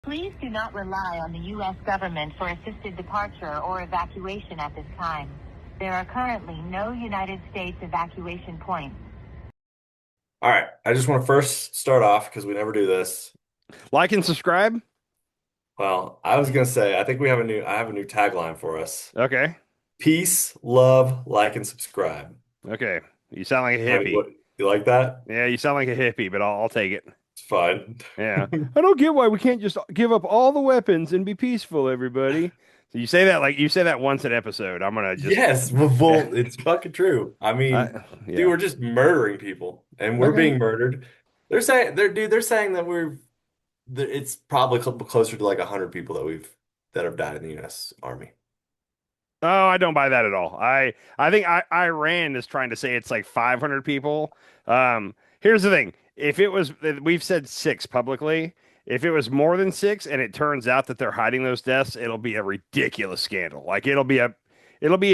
Please do not rely on the U.S. government for assisted departure or evacuation at this time. There are currently no United States evacuation points. All right. I just want to first start off because we never do this. Like and subscribe. Well, I was gonna say I think I have a new tagline for us. Okay. Peace, love, like, and subscribe. Okay. You sound like a How do hippie. you like that? Yeah, you sound like a hippie, but I'll take it. It's fine. Yeah. I don't get why we can't just give up all the weapons and be peaceful, everybody. So you say that once an episode. I'm gonna just Yes, well, it's fucking true. I mean, dude, yeah. we're just murdering people, and we're Okay. being murdered. They're saying that it's probably closer to like 100 people that have died in the U.S. Army. Oh, I don't buy that at all. I think Iran is trying to say it's like 500 people. Here's the thing. If it was, we've said six publicly. If it was more than six and it turns out that they're hiding those deaths, it'll be a ridiculous scandal. Like it'll be a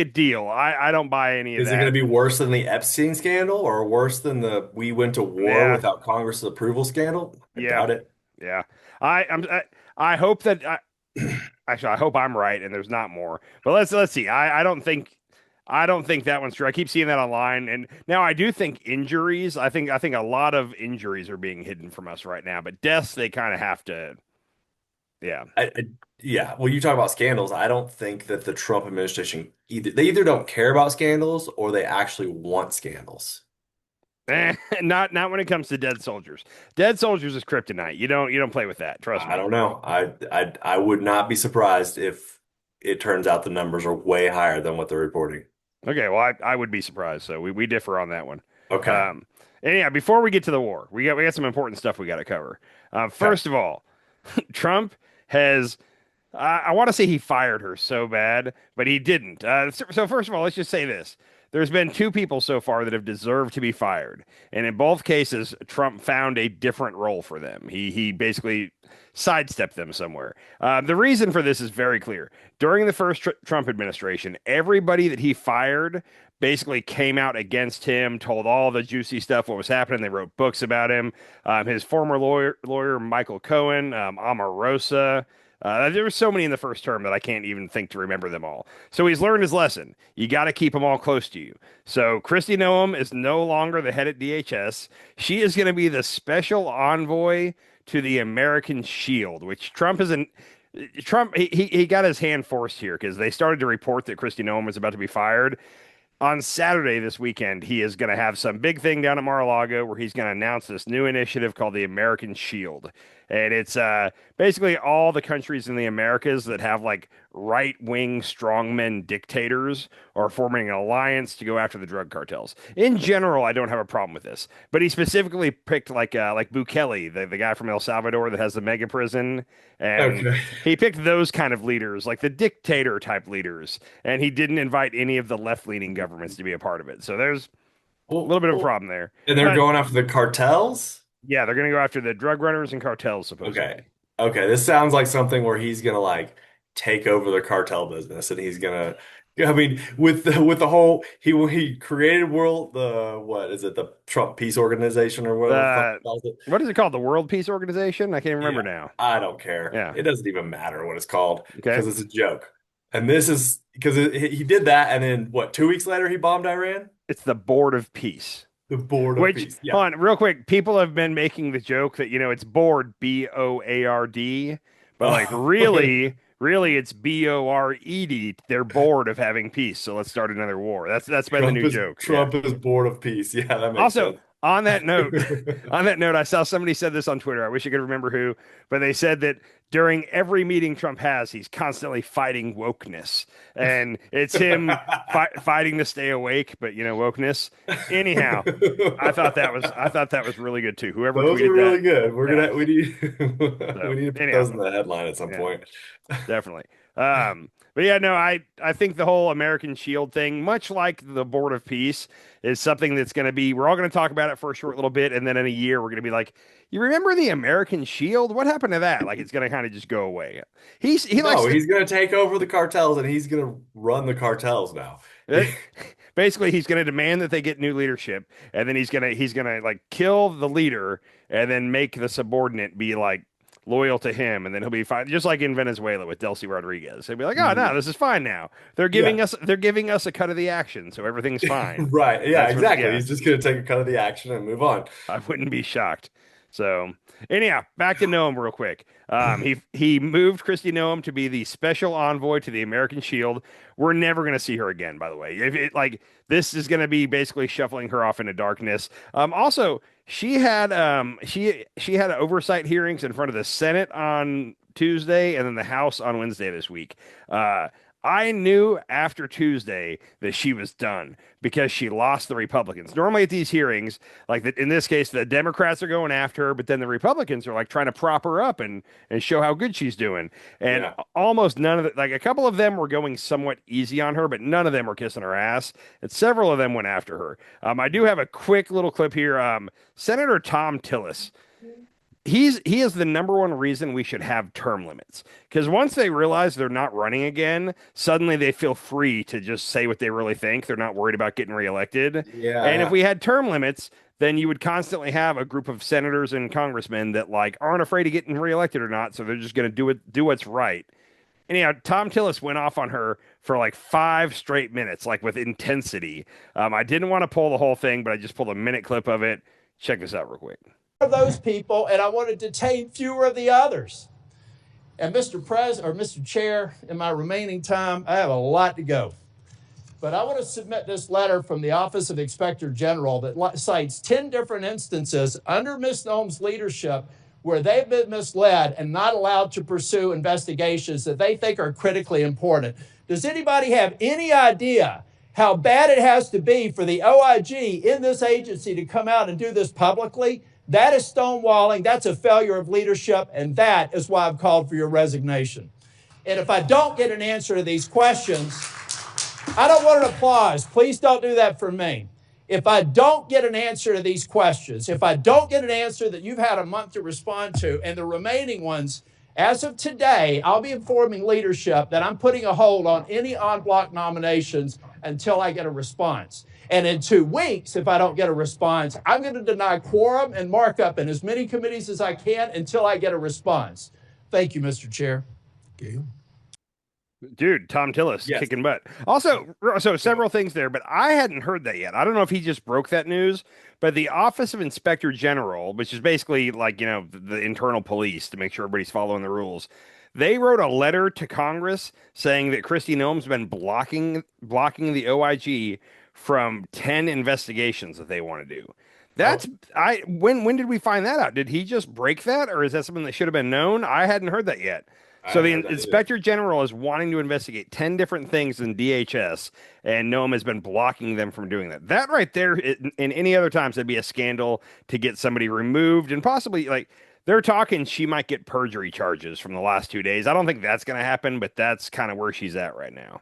deal. I don't buy any of Is it going to that. be worse than the Epstein scandal or worse than the we went to war Yeah, without Congress's approval scandal? I yeah, doubt it. yeah. I hope that actually I hope I'm right and there's not more. But let's see. I don't think that one's true. I keep seeing that online, and now I do think injuries. I think a lot of injuries are being hidden from us right now, but deaths they kind of have to. Yeah. Yeah, well, you talk about scandals. I don't think that the Trump administration either don't care about scandals or they actually want scandals. Not when it comes to dead soldiers. Dead soldiers is kryptonite. You don't play with that. Trust I me. don't know. I would not be surprised if it turns out the numbers are way higher than what they're reporting. Okay, well I would be surprised. So we differ on that one. Okay. Um, and yeah, before we get to the war, we got some important stuff we got to cover. Okay. First of all, Trump has I want to say he fired her so bad, but he didn't. So first of all, let's just say this. There's been two people so far that have deserved to be fired, and in both cases, Trump found a different role for them. He basically sidestepped them somewhere. The reason for this is very clear. During the first Trump administration, everybody that he fired basically came out against him, told all the juicy stuff what was happening. They wrote books about him. His former lawyer Michael Cohen, Omarosa. There were so many in the first term that I can't even think to remember them all. So he's learned his lesson. You got to keep them all close to you. So Kristy Noem is no longer the head at DHS. She is going to be the special envoy to the American Shield, which Trump isn't. Trump he got his hand forced here because they started to report that Kristy Noem was about to be fired on Saturday this weekend, he is going to have some big thing down at Mar-a-Lago where he's going to announce this new initiative called the American Shield. And it's basically all the countries in the Americas that have like right-wing strongmen dictators are forming an alliance to go after the drug cartels. In general, I don't have a problem with this, but he specifically picked like Bukele, the guy from El Salvador that has the mega prison, and Okay. he picked those kind of leaders, like the dictator type leaders, and he didn't invite any of the left-leaning governments to be a part of it. So there's a little bit of a problem there. And they're But going after the cartels? yeah, they're going to go after the drug runners and cartels, Okay. supposedly. Okay. This sounds like something where he's gonna like take over the cartel business and he's gonna I mean with the whole he created the what is it, the Trump Peace Organization or whatever the fuck Uh, he calls it. what is it called? The World Peace Organization? I can't remember Yeah. now. I don't care. Yeah. It doesn't even matter what it's called Okay. because it's a joke. And this is because he did that and then what, 2 weeks later he bombed Iran? It's the Board of Peace. The Board of Which, Peace. Yeah. hold on, real quick, people have been making the joke that, it's board, Board, but like Oh, really it's Bored. They're bored of having peace, so let's start another war. That's been the new joke. Yeah. Trump is Board of Peace. Yeah, that makes Also, sense. on that note, I saw somebody said this on Twitter. I wish I could remember who, but they said that during every meeting Trump has, he's constantly fighting wokeness, and it's him fighting to stay awake, but wokeness. Anyhow, I thought that was really good too. Whoever Those are tweeted really that, good. yeah. We need we So need to put anyhow, those in the headline at some yeah. point. Definitely. But yeah, no, I think the whole American Shield thing, much like the Board of Peace, is something that's going to be, we're all going to talk about it for a short little bit. And then in a year, we're going to be like, you remember the American Shield? What happened to that? Like, it's going to kind of just go away. He likes No, to, he's gonna take over the cartels and he's gonna run the cartels now. uh, basically, he's going to demand that they get new leadership. And then he's going to like kill the leader and then make the subordinate be like, loyal to him, and then he'll be fine. Just like in Venezuela with Delcy Rodriguez, he'll be like, "Oh no, Mhm. this is fine now. Yeah. They're giving us a cut of the action, so everything's fine." Right. Yeah, That's what, exactly. yeah. He's just going to take a cut of the action and move on. I wouldn't be shocked. So, anyhow, back to Noem real quick. He moved Kristy Noem to be the special envoy to the American Shield. We're never going to see her again, by the way. If it, like this is going to be basically shuffling her off into darkness. Also, she had oversight hearings in front of the Senate on Tuesday and then the House on Wednesday this week. I knew after Tuesday that she was done because she lost the Republicans. Normally at these hearings, in this case, the Democrats are going after her, but then the Republicans are like trying to prop her up and show how good she's doing. And Yeah. almost none of like a couple of them were going somewhat easy on her, but none of them were kissing her ass. And several of them went after her. I do have a quick little clip here. Senator Tom Tillis. He is the number one reason we should have term limits because once they realize they're not running again, suddenly they feel free to just say what they really think. They're not worried about getting reelected. And if Yeah. we had term limits, then you would constantly have a group of senators and congressmen that like aren't afraid of getting reelected or not, so they're just going to do what's right. Anyhow, Tom Tillis went off on her for like 5 straight minutes, like with intensity. I didn't want to pull the whole thing, but I just pulled a minute clip of it. Check this out real quick. Of those people, and I want to detain fewer of the others. And Mr. Chair, in my remaining time, I have a lot to go. But I want to submit this letter from the Office of Inspector General that cites 10 different instances under Ms. Noem's leadership where they've been misled and not allowed to pursue investigations that they think are critically important. Does anybody have any idea how bad it has to be for the OIG in this agency to come out and do this publicly? That is stonewalling. That's a failure of leadership, and that is why I've called for your resignation. And if I don't get an answer to these questions, I don't want an applause. Please don't do that for me. If I don't get an answer to these questions, if I don't get an answer that you've had a month to respond to, and the remaining ones, as of today, I'll be informing leadership that I'm putting a hold on any en-bloc nominations until I get a response. And in 2 weeks, if I don't get a response, I'm going to deny quorum and markup in as many committees as I can until I get a response. Thank you, Mr. Chair. Okay. Dude, Tom Tillis Yes. kicking butt. Also, so several things there, but I hadn't heard that yet. I don't know if he just broke that news, but the Office of Inspector General, which is basically like, the internal police to make sure everybody's following the rules, they wrote a letter to Congress saying that Kristy Noem's been blocking the OIG from 10 investigations that they want to do. That's when did we find that out? Did he just break that, or is that something that should have been known? I hadn't heard that yet. I So hadn't the heard that either. inspector general is wanting to investigate 10 different things in DHS, and Noem has been blocking them from doing that. That right there, in any other times, that'd be a scandal to get somebody removed, and possibly like they're talking she might get perjury charges from the last 2 days. I don't think that's going to happen, but that's kind of where she's at right now.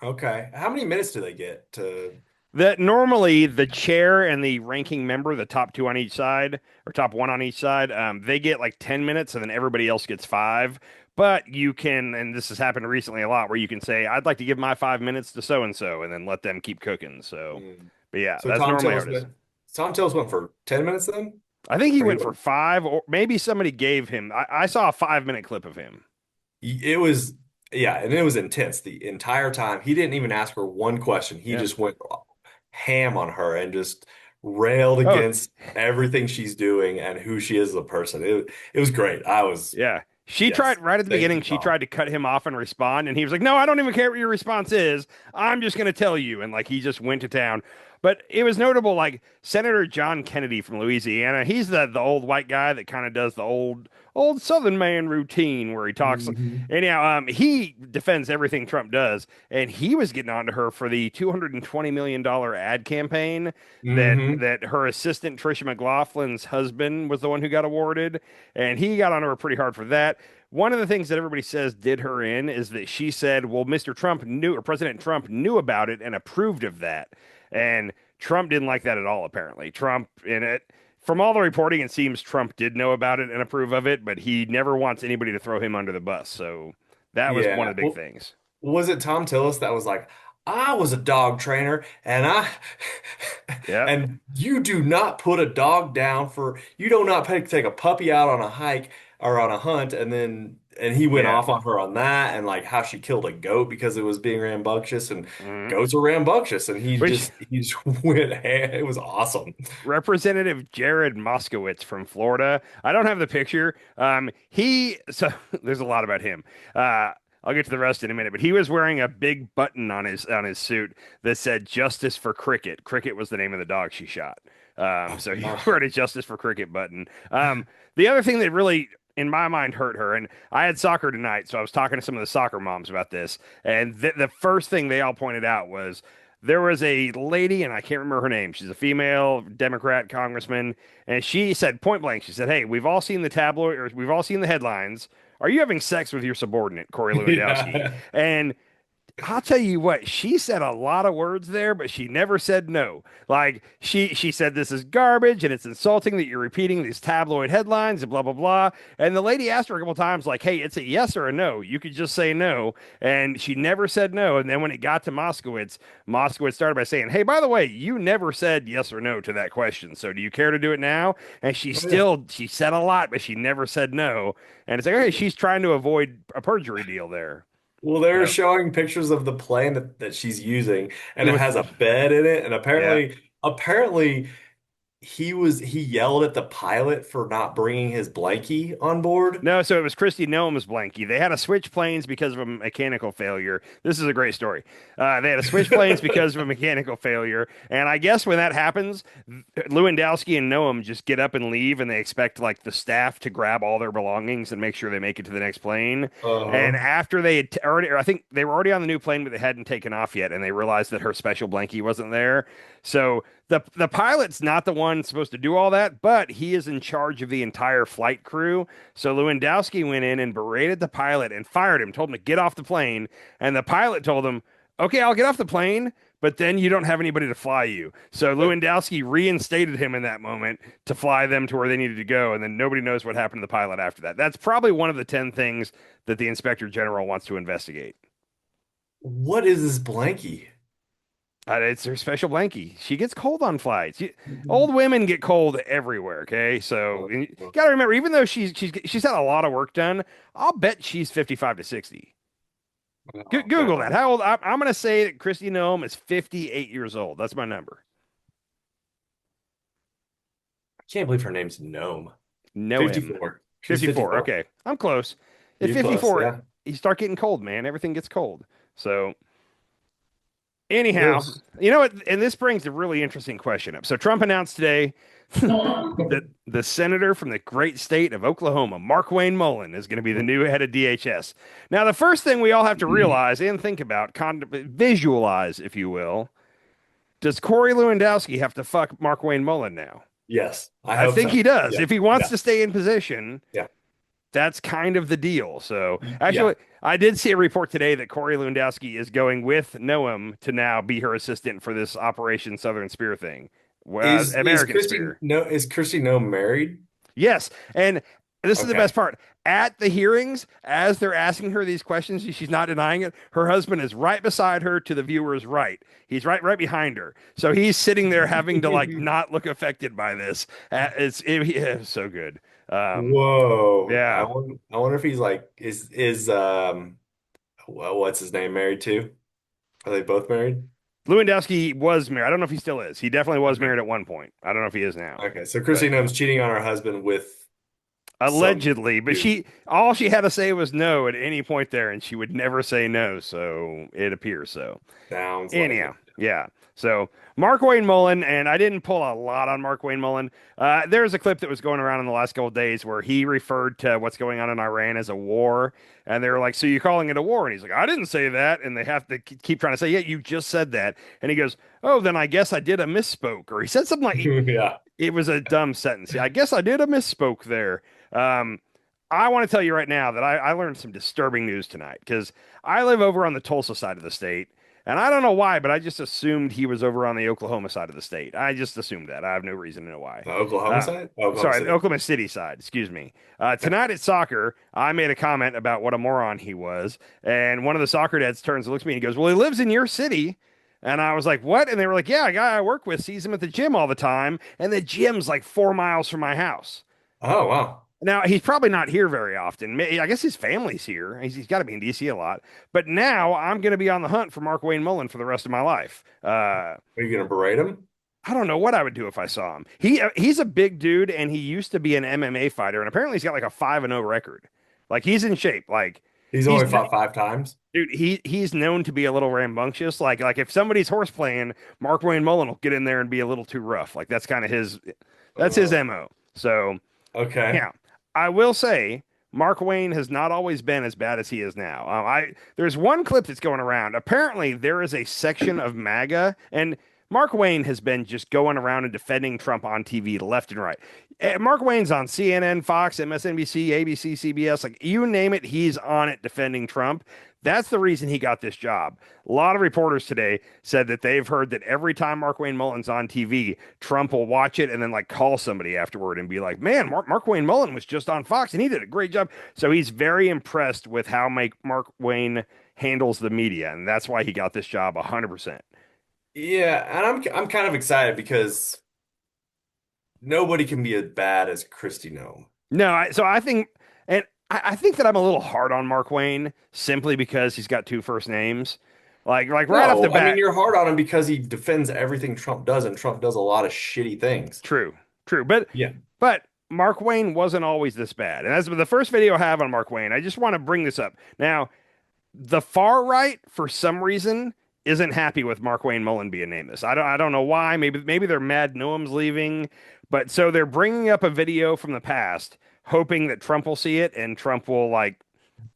Okay. How many minutes do they get to? That normally the chair and the ranking member, the top two on each side, or top one on each side, they get like 10 minutes and then everybody else gets 5. But you can, and this has happened recently a lot, where you can say, I'd like to give my 5 minutes to so and so, and then let them keep cooking. So, Mm. but yeah, So that's Tom normally how Tillis it is. Tom Tillis went for 10 minutes then? I think he Or went for 5, or maybe somebody gave him. I saw a 5 minute clip of him. it was, yeah, and it was intense the entire time. He didn't even ask her one question. He Yeah. just went ham on her and just railed Oh, against everything she's doing and who she is as a person. It was great. I was, yeah. She yes, tried right at the thank beginning, you, she Tom. tried to cut him off and respond, and he was like, "No, I don't even care what your response is. I'm just going to tell you." And like he just went to town. But it was notable, like Senator John Kennedy from Louisiana. He's the old white guy that kind of does the old Southern man routine where he talks. Mhm. Anyhow, he defends everything Trump does, and he was getting on to her for the $220 million ad campaign Mhm. that her assistant Tricia McLaughlin's husband was the one who got awarded, and he got on her pretty hard for that. One of the things that everybody says did her in is that she said, well, Mr. Trump knew, or President Trump knew about it and approved of that. And Trump didn't like that at all, apparently. Trump, in it, from all the reporting, it seems Trump did know about it and approve of it, but he never wants anybody to throw him under the bus. So that was one Yeah. of the big things. Was it Tom Tillis that was like, I was a dog trainer and Yeah. and you do not put a dog down you do not take a puppy out on a hike or on a hunt, and he went Yeah. off on her on that, and like how she killed a goat because it was being rambunctious, and Mhm. goats are rambunctious, and Which he just went ham. It was awesome. Representative Jared Moskowitz from Florida. I don't have the picture. So there's a lot about him. I'll get to the rest in a minute, but he was wearing a big button on his suit that said "Justice for Cricket." Cricket was the name of the dog she shot. So he wore a "Justice for Cricket" button. The other thing that really, in my mind, hurt her, and I had soccer tonight, so I was talking to some of the soccer moms about this, and the first thing they all pointed out was there was a lady, and I can't remember her name. She's a female Democrat congressman, and she said point blank, she said, "Hey, we've all seen the tabloid, or we've all seen the headlines. Are you having sex with your subordinate, Corey Lewandowski?" Yeah. And I'll tell you what, she said a lot of words there, but she never said no. Like she said this is garbage and it's insulting that you're repeating these tabloid headlines and blah blah blah. And the lady asked her a couple times, like, "Hey, it's a yes or a no. You could just say no." And she never said no. And then when it got to Moskowitz, Moskowitz started by saying, "Hey, by the way, you never said yes or no to that question. So do you care to do it now?" And Oh, yeah. she said a lot, but she never said no. And it's like, okay, she's trying to avoid a perjury deal there. Well, they were So showing pictures of the plane that she's using, it and it was, has a bed in it, and yeah. apparently he yelled at the pilot for not bringing his blankie on board. No, so it was Kristy Noem's blankie. They had to switch planes because of a mechanical failure. This is a great story. They had to switch planes because of a mechanical failure, and I guess when that happens, Lewandowski and Noem just get up and leave, and they expect like the staff to grab all their belongings and make sure they make it to the next plane. And Uh-huh. after they had already, or I think they were already on the new plane, but they hadn't taken off yet, and they realized that her special blankie wasn't there. So the pilot's not the one supposed to do all that, but he is in charge of the entire flight crew. So Lewandowski went in and berated the pilot and fired him, told him to get off the plane, and the pilot told him, "Okay, I'll get off the plane, but then you don't have anybody to fly you." So Lewandowski reinstated him in that moment to fly them to where they needed to go, and then nobody knows what happened to the pilot after that. That's probably one of the 10 things that the inspector general wants to investigate. What is this blankie? It's her special blankie. She gets cold on flights. Old women get cold everywhere. Okay, so and you gotta remember, even though she's had a lot of work done, I'll bet she's 55 to 60. Oh, Google that. God. How old? I'm gonna say that Kristy Noem is 58 years old. That's my number. I can't believe her name's Gnome. Noem. 54. She's 54. 54. Okay, I'm close. At You're close, 54, yeah. you start getting cold, man. Everything gets cold. So anyhow, Ugh. you know what? And this brings a really interesting question up. So Trump announced today that the senator from the great state of Oklahoma, MarkWayne Mullen, is going to be the new head of DHS. Now, the first thing we all have to realize and think about, visualize, if you will, does Corey Lewandowski have to fuck MarkWayne Mullen now? Yes, I I hope think so. he does. Yeah, If he wants yeah, to stay in position, yeah, that's kind of the deal. So yeah. actually, I did see a report today that Corey Lewandowski is going with Noem to now be her assistant for this Operation Southern Spear thing. Well, American Spear. Is Kristy Noem married? Yes. And this is the Okay. best part. At the hearings, as they're asking her these questions, she's not denying it. Her husband is right beside her to the viewer's right. He's right behind her. So he's sitting there having to like not look affected by this. It's so good. Whoa. Yeah. I wonder if he's like well, what's his name married to? Are they both married? Lewandowski was married. I don't know if he still is. He definitely was Okay. married at one point. I don't know if he is now, Okay. So but Kristy Noem's cheating on her husband with some allegedly. But dude. all she had to say was no at any point there, and she would never say no. So it appears so. Sounds like Anyhow, it. yeah. So MarkWayne Mullen, and I didn't pull a lot on MarkWayne Mullen. There's a clip that was going around in the last couple of days where he referred to what's going on in Iran as a war, and they were like, "So you're calling it a war?" And he's like, "I didn't say that." And they have to keep trying to say, "Yeah, you just said that." And he goes, "Oh, then I guess I did a misspoke," or he said something like Yeah. it was a dumb sentence. Yeah, I guess I did a misspoke there. Um, I want to tell you right now that I learned some disturbing news tonight because I live over on the Tulsa side of the state. And I don't know why, but I just assumed he was over on the Oklahoma side of the state. I just assumed that. I have no reason to know why. The Oklahoma Uh, side? Oklahoma sorry, the City. Oklahoma City side. Excuse me. Yeah. Tonight at soccer, I made a comment about what a moron he was. And one of the soccer dads turns and looks at me and he goes, "Well, he lives in your city." And I was like, "What?" And they were like, "Yeah, a guy I work with sees him at the gym all the time. And the gym's like 4 miles from my house." Oh, wow. Now, he's probably not here very often. I guess his family's here. He's got to be in DC a lot. But now I'm going to be on the hunt for MarkWayne Mullen for the rest of my life. Are you gonna berate him? I don't know what I would do if I saw him. He's a big dude, and he used to be an MMA fighter, and apparently he's got like a 5-0 record. Like he's in shape. Like He's he's only fought 5 times. dude. He's known to be a little rambunctious. Like if somebody's horse playing, MarkWayne Mullen will get in there and be a little too rough. Like that's kind of his. That's his MO. So. Okay. Yeah, I will say Mark Wayne has not always been as bad as he is now. There's one clip that's going around. Apparently, there is a section of MAGA, and Mark Wayne has been just going around and defending Trump on TV left and right. Mark Wayne's on CNN, Fox, MSNBC, ABC, CBS, like you name it, he's on it defending Trump. That's the reason he got this job. A lot of reporters today said that they've heard that every time MarkWayne Mullen's on TV, Trump will watch it and then like call somebody afterward and be like, man, MarkWayne Mullen was just on Fox and he did a great job. So he's very impressed with how Mark Wayne handles the media. And that's why he got this job 100%. Yeah, and I'm kind of excited because nobody can be as bad as Kristy Noem. No, so I think, and I think that I'm a little hard on Mark Wayne simply because he's got two first names. Like right off the No, bat. I mean you're hard on him because he defends everything Trump does, and Trump does a lot of shitty things. True. But Yeah. but Mark Wayne wasn't always this bad. And as the first video I have on Mark Wayne, I just want to bring this up. Now, the far right, for some reason, isn't happy with MarkWayne Mullen being named this. I don't know why. Maybe they're mad Noem's leaving, but so they're bringing up a video from the past, hoping that Trump will see it and Trump will like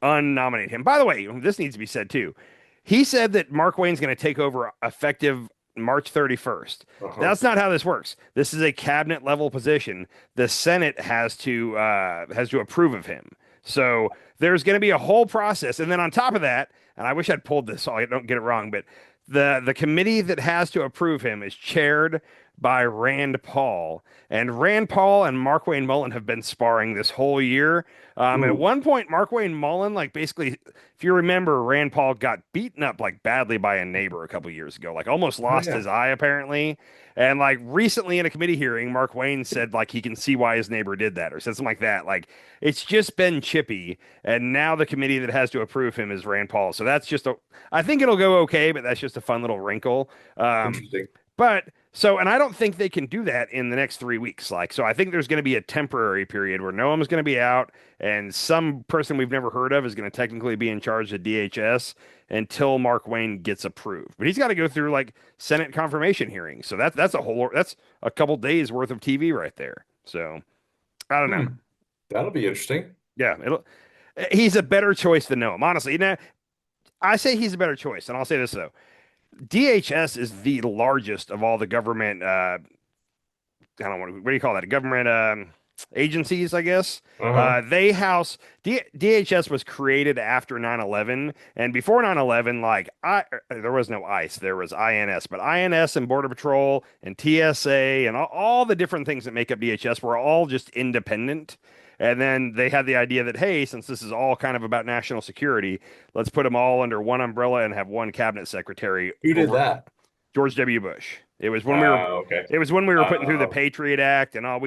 unnominate him. By the way, this needs to be said too. He said that Mark Wayne's going to take over effective March 31st. That's not how this works. This is a cabinet level position. The Senate has to approve of him. So there's going to be a whole process, and then on top of that, and I wish I'd pulled this so I don't get it wrong, but the committee that has to approve him is chaired by Rand Paul, and Rand Paul and MarkWayne Mullen have been sparring this whole year. And at one point, MarkWayne Mullen, like basically, if you remember, Rand Paul got beaten up like badly by a neighbor a couple years ago, like almost lost his eye apparently. And like recently in a committee hearing, Mark Wayne said like he can see why his neighbor did that or said something like that. Like it's just been chippy. And now the committee that has to approve him is Rand Paul. So that's just I think it'll go okay, but that's just a fun little wrinkle. Interesting. But so, and I don't think they can do that in the next 3 weeks. Like, so I think there's going to be a temporary period where Noam's going to be out and some person we've never heard of is going to technically be in charge of DHS until Mark Wayne gets approved. But he's got to go through like Senate confirmation hearings. So that's a couple days worth of TV right there. So I don't know. That'll be interesting. Yeah. He's a better choice than Noam, honestly. Now, I say he's a better choice. And I'll say this though. DHS is the largest of all the government. I don't want to. What do you call that? Government agencies, I guess. They house DHS was created after 9/11, and before 9/11, like there was no ICE, there was INS, but INS and Border Patrol and TSA and all the different things that make up DHS were all just independent. And then they had the idea that, hey, since this is all kind of about national security, let's put them all under one umbrella and have one cabinet secretary. Who did that? George W. Bush. It was when we were It was when we were putting through the Patriot Act and all.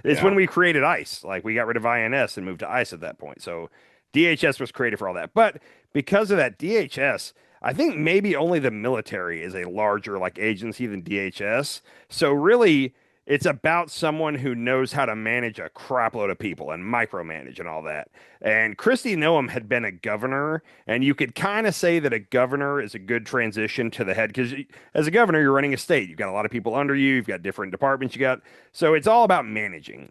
It's when we created ICE. Like we got rid of INS and moved to ICE at that point. So DHS was created for all that. But because of that, DHS, I think maybe only the military is a larger like agency than DHS. So really, it's about someone who knows how to manage a crap load of people and micromanage and all that. And Kristy Noem had been a governor, and you could kind of say that a governor is a good transition to the head because as a governor, you're running a state. You've got a lot of people under you. You've got different departments. So it's all about managing.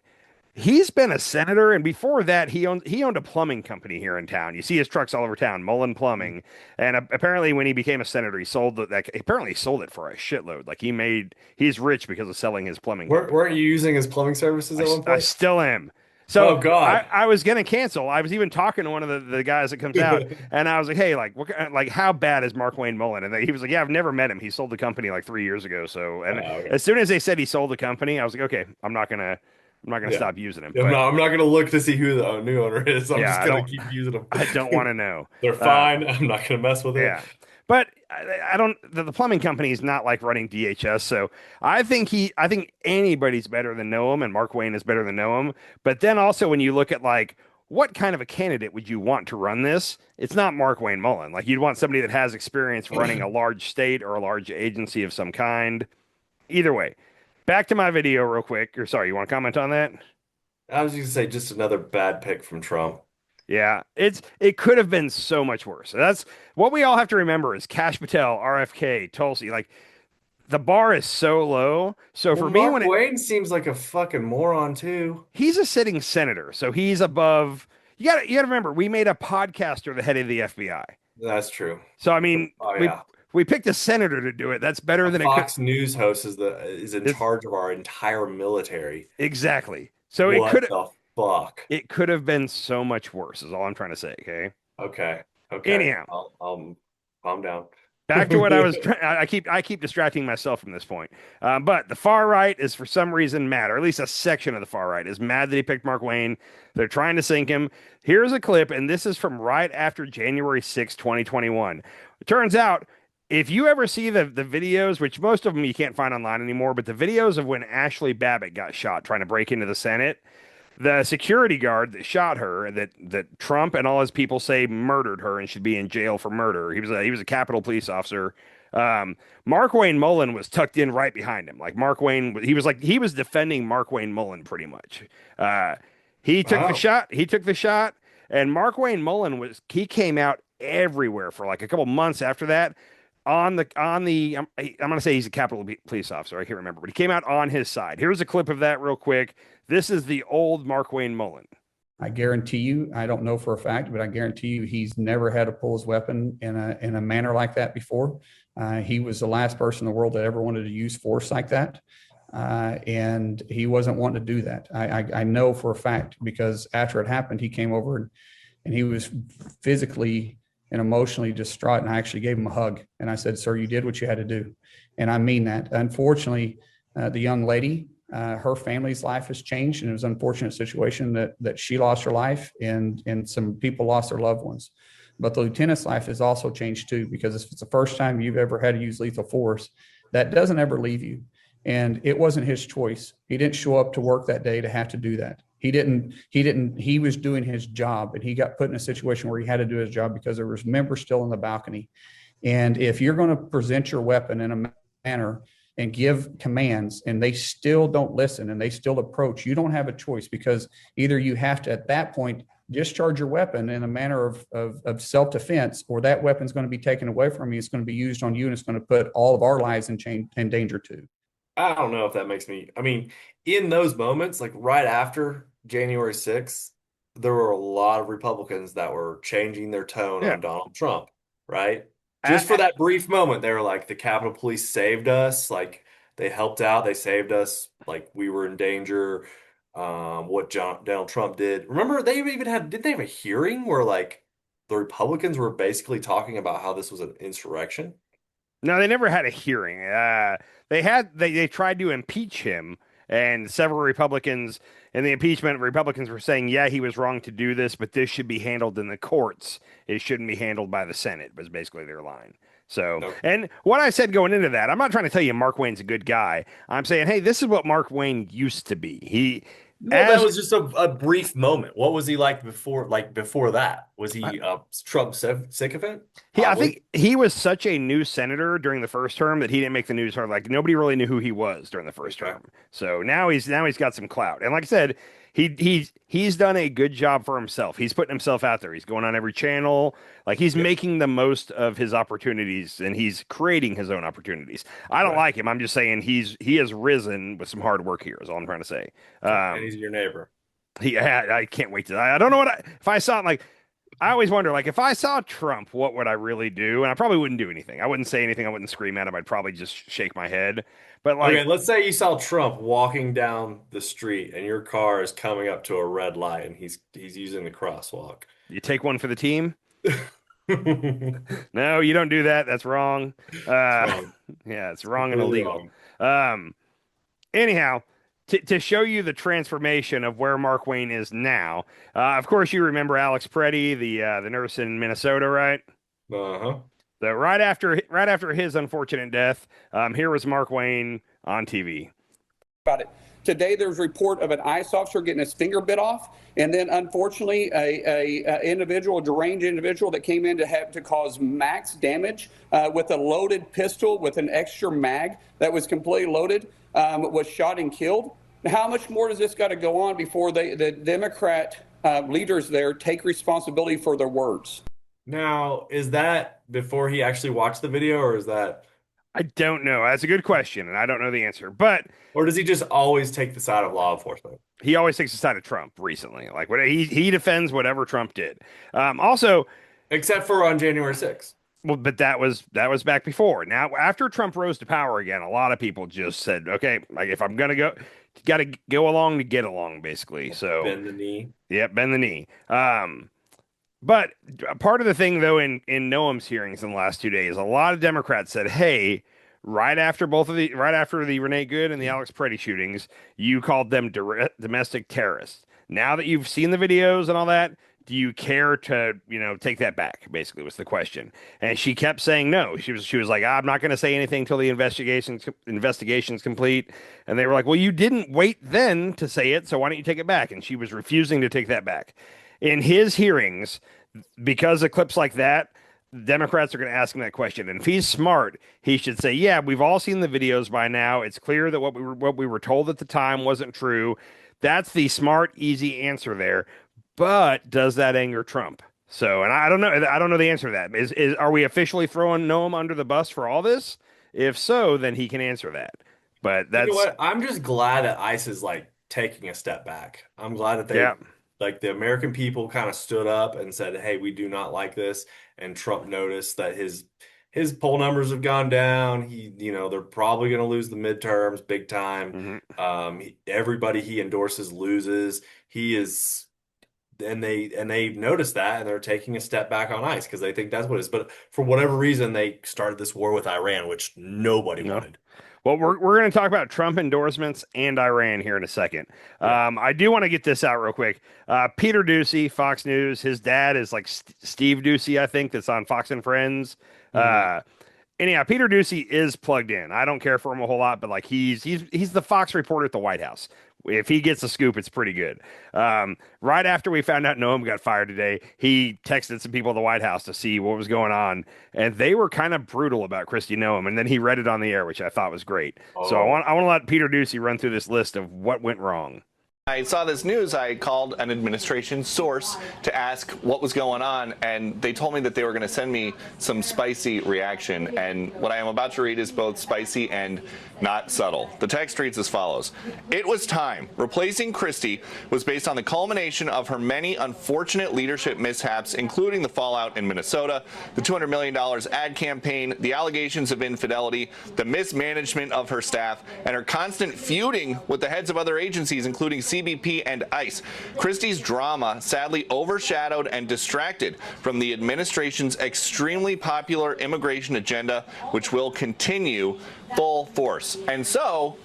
He's been a senator, and before that, he owned a plumbing company here in town. You see his trucks all over town, Mullen Plumbing. And apparently, when he became a senator, he sold apparently he sold it for a shitload. Like he's rich because of selling his plumbing. Weren't you using his plumbing services at one point? I still am. So oh God, I was gonna cancel. I was even talking to one of the guys that comes out, and I was like, "Hey, like how bad is MarkWayne Mullen?" And he was like, "Yeah, I've never met him. He sold the company like 3 years ago." So, and as soon as they said he sold the company, I was like, "Okay, I'm not gonna stop using him." I'm not going to look to see who the new owner is. I'm just going to keep using them. I don't want to know. They're fine. I'm not going to mess with it. Yeah. But I don't the plumbing company is not like running DHS, so I think anybody's better than Noem, and MarkWayne is better than Noem. But then also when you look at like what kind of a candidate would you want to run this? It's not MarkWayne Mullen. Like you'd want somebody that has experience running a large state or a large agency of some kind. Either way, back to my video real quick. Or sorry, you want to comment on that? I was going to say just another bad pick from Trump. Yeah, it could have been so much worse. That's what we all have to remember is Kash Patel, RFK, Tulsi. Like the bar is so low. So Well, for me, Mark Wayne seems like a fucking moron too. he's a sitting senator, so he's above. You got to remember, we made a podcaster the head of the FBI. That's true. So I mean, Oh yeah. we picked a senator to do it. That's better A than Fox News host is in It's- charge of our entire military. exactly. So What the fuck? it could have been so much worse. Is all I'm trying to say. Okay. Okay. Okay. Anyhow, I'll calm down. back to what I was. I keep distracting myself from this point. But the far right is for some reason mad, or at least a section of the far right is mad that he picked Mark Wayne. They're trying to sink him. Here's a clip, and this is from right after January 6, 2021. It turns out. If you ever see the videos, which most of them you can't find online anymore, but the videos of when Ashley Babbitt got shot trying to break into the Senate, the security guard that shot her, that Trump and all his people say murdered her and should be in jail for murder. He was a Capitol police officer. MarkWayne Mullen was tucked in right behind him. Like he was defending MarkWayne Mullen pretty much. He took the shot. He took the shot, and MarkWayne Mullen he came out everywhere for like a couple months after that. I'm gonna say he's a Capitol police officer. I can't remember, but he came out on his side. Here's a clip of that real quick. This is the old MarkWayne Mullen. I guarantee you, I don't know for a fact, but I guarantee you he's never had to pull his weapon in a manner like that before. He was the last person in the world that ever wanted to use force like that. And he wasn't wanting to do that. I know for a fact because after it happened, he came over and he was physically and emotionally distraught. And I actually gave him a hug. And I said, sir, you did what you had to do. And I mean that. Unfortunately, the young lady, her family's life has changed. And it was an unfortunate situation that she lost her life and some people lost their loved ones. But the lieutenant's life has also changed too, because if it's the first time you've ever had to use lethal force, that doesn't ever leave you. And it wasn't his choice. He didn't show up to work that day to have to do that. He was doing his job, and he got put in a situation where he had to do his job because there was members still in the balcony. And if you're going to present your weapon in a manner and give commands and they still don't listen and they still approach, you don't have a choice, because either you have to, at that point, discharge your weapon in a manner of self-defense, or that weapon's going to be taken away from you. It's going to be used on you, and it's going to put all of our lives in danger too. I don't know if that makes me, I mean, in those moments, like right after January 6th, there were a lot of Republicans that were changing their tone on Donald Trump, right? Just for that brief moment, they were like, the Capitol Police saved us. Like, they helped out. They saved us. Like, we were in danger. What Donald Trump did. Remember, did they have a hearing where, like, the Republicans were basically talking about how this was an insurrection? No, they never had a hearing. They tried to impeach him, and several Republicans in the impeachment, Republicans were saying, yeah, he was wrong to do this, but this should be handled in the courts. It shouldn't be handled by the Senate, was basically their line. So, Okay. And what I said going into that, I'm not trying to tell you Mark Wayne's a good guy. I'm saying, hey, this is what Mark Wayne used to be. That was just a brief moment. What was he like before? Like before that, was he a Trump sycophant? I think he was such a new senator during the first term that he didn't make the news. Like nobody really knew who he was during the first term. So now he's got some clout. And like I said, he's done a good job for himself. He's putting himself out there. He's going on every channel. Like he's making the most of his opportunities, and he's creating his own opportunities. I don't like him. I'm just saying he has risen with some hard work here. Is all I'm trying to say. And he's your neighbor. I can't wait to. I don't know if I saw it, like. I always wonder, like, if I saw Trump, what would I really do? And I probably wouldn't do anything. I wouldn't say anything. I wouldn't scream at him. I'd probably just shake my head. But like, okay, let's say you saw Trump walking down the street, and your car is coming up to a red light, and he's using the crosswalk. You take one for the team? No, you don't do that. That's wrong. wrong. Yeah, it's wrong and Really illegal. Anyhow. To show you the transformation of where Mark Wayne is now, of course, you remember Alex Preddy, the nurse in Minnesota, right? Uh-huh. So right after his unfortunate death, here was MarkWayne on TV. About it. Today, there's a report of an ICE officer getting his finger bit off, and then unfortunately, a deranged individual that came in to cause max damage with a loaded pistol with an extra mag that was completely loaded was shot and killed. How much more does this got to go on before the Democrat leaders there take responsibility for their words? Now, is that before he actually watched the video, or is that? I don't know. That's a good question, and I don't know the answer. But Or does he just always take the side of law enforcement? he always takes the side of Trump recently. Like what he defends whatever Trump did. Also, Except for on January 6th. well, but that was back before. Now, after Trump rose to power again, a lot of people just said, okay, like if I'm gonna go, got to go along to get along, basically. So Bend the knee. yeah, bend the knee. But part of the thing, though, in Noem's hearings in the last 2 days, a lot of Democrats said, "Hey, right after the Renee Good and the Alex Preddy shootings, you called them domestic terrorists. Now that you've seen the videos and all that, do you care to take that back?" Basically, was the question. And she kept saying no. She was like, "I'm not going to say anything until the investigation's complete." And they were like, "Well, you didn't wait then to say it, so why don't you take it back?" And she was refusing to take that back. In his hearings, because of clips like that, Democrats are going to ask him that question. And if he's smart, he should say, yeah, we've all seen the videos by now. It's clear that what we were told at the time wasn't true. That's the smart, easy answer there. But does that anger Trump? So, and I don't know. I don't know the answer to that. Are we officially throwing Noem under the bus for all this? If so, then he can answer that. But that's, You know what? I'm just glad that ICE is like taking a step back. I'm glad that they like the American people kind of stood up and said, "Hey, we do not like this." And Trump noticed that his poll numbers have gone down. They're probably going to lose the midterms big time. Everybody he endorses loses. And they noticed that, and they're taking a step back on ICE because they think that's what it is. But for whatever reason, they started this war with Iran, which nobody wanted. Well, we're going to talk about Trump endorsements and Iran here in a second. I do want to get this out real quick. Peter Doocy, Fox News, his dad is like Steve Doocy, I think, that's on Fox and Friends. Anyhow, Peter Doocy is plugged in. I don't care for him a whole lot, but like he's the Fox reporter at the White House. If he gets a scoop, it's pretty good. Right after we found out Noem got fired today, he texted some people at the White House to see what was going on, and they were kind of brutal about Kristy Noem, and then he read it on the air, which I thought was great. So I want to let Peter Doocy run through this list of what went wrong. I saw this news. I called an administration source to ask what was going on, and they told me that they were going to send me some spicy reaction. And what I am about to read is both spicy and not subtle. The text reads as follows. It was time. Replacing Kristy was based on the culmination of her many unfortunate leadership mishaps, including the fallout in Minnesota, the $200 million ad campaign, the allegations of infidelity, the mismanagement of her staff, and her constant feuding with the heads of other agencies, including CBP and ICE. Kristy's drama sadly overshadowed and distracted from the administration's extremely popular immigration agenda, which will continue full force. And so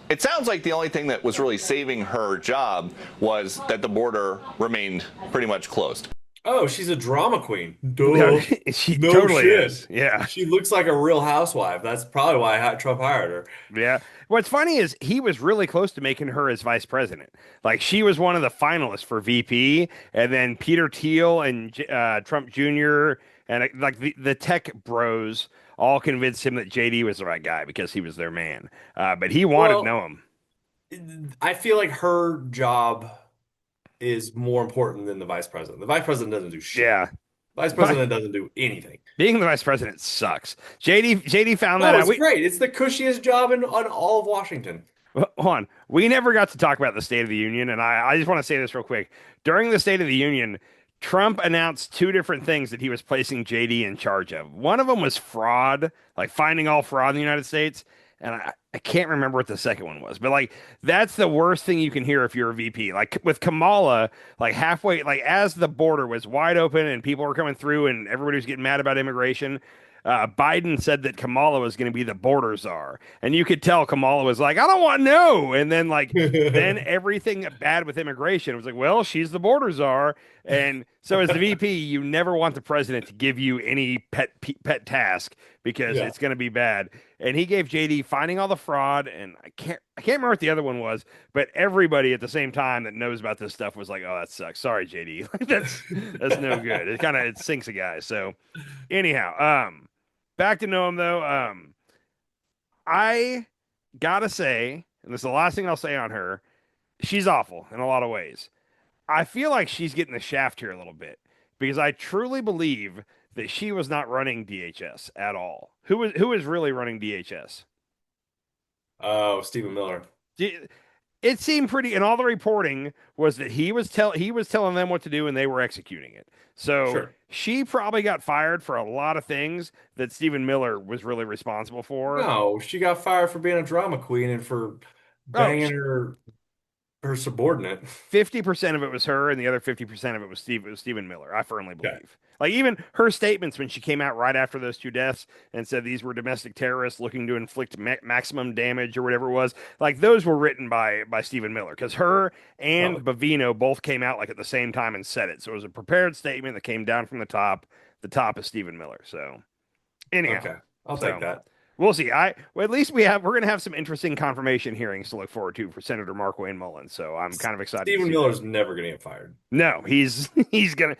it sounds like the only thing that was really saving her job was that the border remained pretty much closed. Oh, she's a drama queen. No, she totally is. Yeah. She looks like a real housewife. That's probably why Trump hired her. Yeah. What's funny is he was really close to making her his vice president. Like she was one of the finalists for VP, and then Peter Thiel and Trump Jr. and like the tech bros all convinced him that JD was the right guy because he was their man. But he wanted Noem. I feel like her job is more important than the vice president. The vice president doesn't do shit. Yeah. Vice president doesn't do anything. Being the vice president sucks. JD found that out. It's great. It's the cushiest job on all of Washington. Hold on. We never got to talk about the State of the Union, and I just want to say this real quick. During the State of the Union, Trump announced two different things that he was placing JD in charge of. One of them was fraud, like finding all fraud in the United States. And I can't remember what the second one was, but like that's the worst thing you can hear if you're a VP. Like with Kamala, like halfway, like as the border was wide open and people were coming through and everybody was getting mad about immigration, Biden said that Kamala was going to be the border czar, and you could tell Kamala was like, "I don't want no," and then like then everything bad with immigration was like, "Well, she's the border czar," And so as the VP, you never want the president to give you any pet task because it's going to be bad. And he gave JD finding all the fraud, and I can't remember what the other one was, but everybody at the same time that knows about this stuff was like, "Oh, that sucks. Sorry, JD. Like that's no good." It sinks a guy. So anyhow, back to Noem though. I gotta say, and this is the last thing I'll say on her, she's awful in a lot of ways. I feel like she's getting the shaft here a little bit because I truly believe that she was not running DHS at all. Who is really running DHS? Oh, Stephen Miller. It seemed pretty, and all the reporting was that he was telling them what to do and they were executing it. So she probably got fired for a lot of things that Stephen Miller was really responsible for. No, she got fired for being a drama queen and for banging her subordinate. 50% of it was her, and the other 50% of it was Stephen Miller. I firmly believe. Okay. Like even her statements when she came out right after those two deaths and said these were domestic terrorists looking to inflict maximum damage or whatever it was, like those were written by Stephen Miller because her and Bavino both came out like at the same time and said it. So it was a prepared statement that came down from the top. The top is Stephen Miller. So anyhow, I'll take that. We'll see. At least we're going to have some interesting confirmation hearings to look forward to for Senator MarkWayne Mullen. So I'm kind of excited. Stephen Miller's never going to get fired. No, he's gonna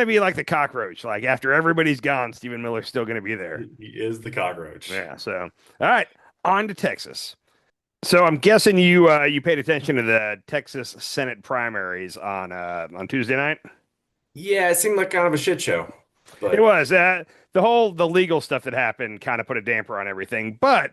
be like the cockroach. Like after everybody's gone, Stephen Miller's still going to be there. He is the cockroach. Yeah. So all right, on to Texas. So I'm guessing you paid attention to the Texas Senate primaries on Tuesday night. Yeah, it seemed like kind of a shit show. But it was the legal stuff that happened kind of put a damper on everything. But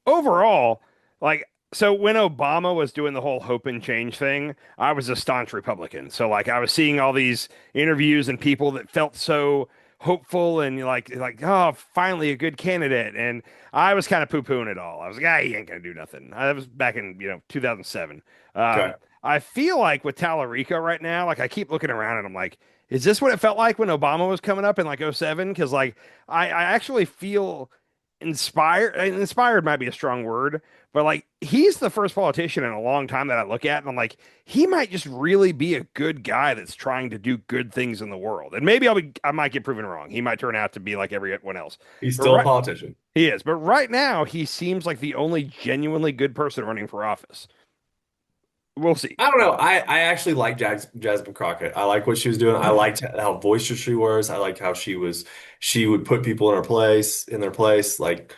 overall, like, so when Obama was doing the whole hope and change thing, I was a staunch Republican. So like I was seeing all these interviews and people that felt so hopeful and like, oh, finally a good candidate. And I was kind of poo-pooing it all. I was like, he ain't going to do nothing. I was back in, 2007. I feel like with Talarico right now, like I keep looking around and I'm like, is this what it felt like when Obama was coming up in like 2007? Because like I actually feel inspired. Inspired might be a strong word, but like he's the first politician in a long time that I look at and I'm like, he might just really be a good guy that's trying to do good things in the world. And maybe I might get proven wrong. He might turn out to be like everyone else. He's still a politician. He is, but right now he seems like the only genuinely good person running for office. We'll see. I don't know. I actually like Jasmine Crockett. I like what she was doing. I liked how boisterous she was. I liked how she would put people in their place. Like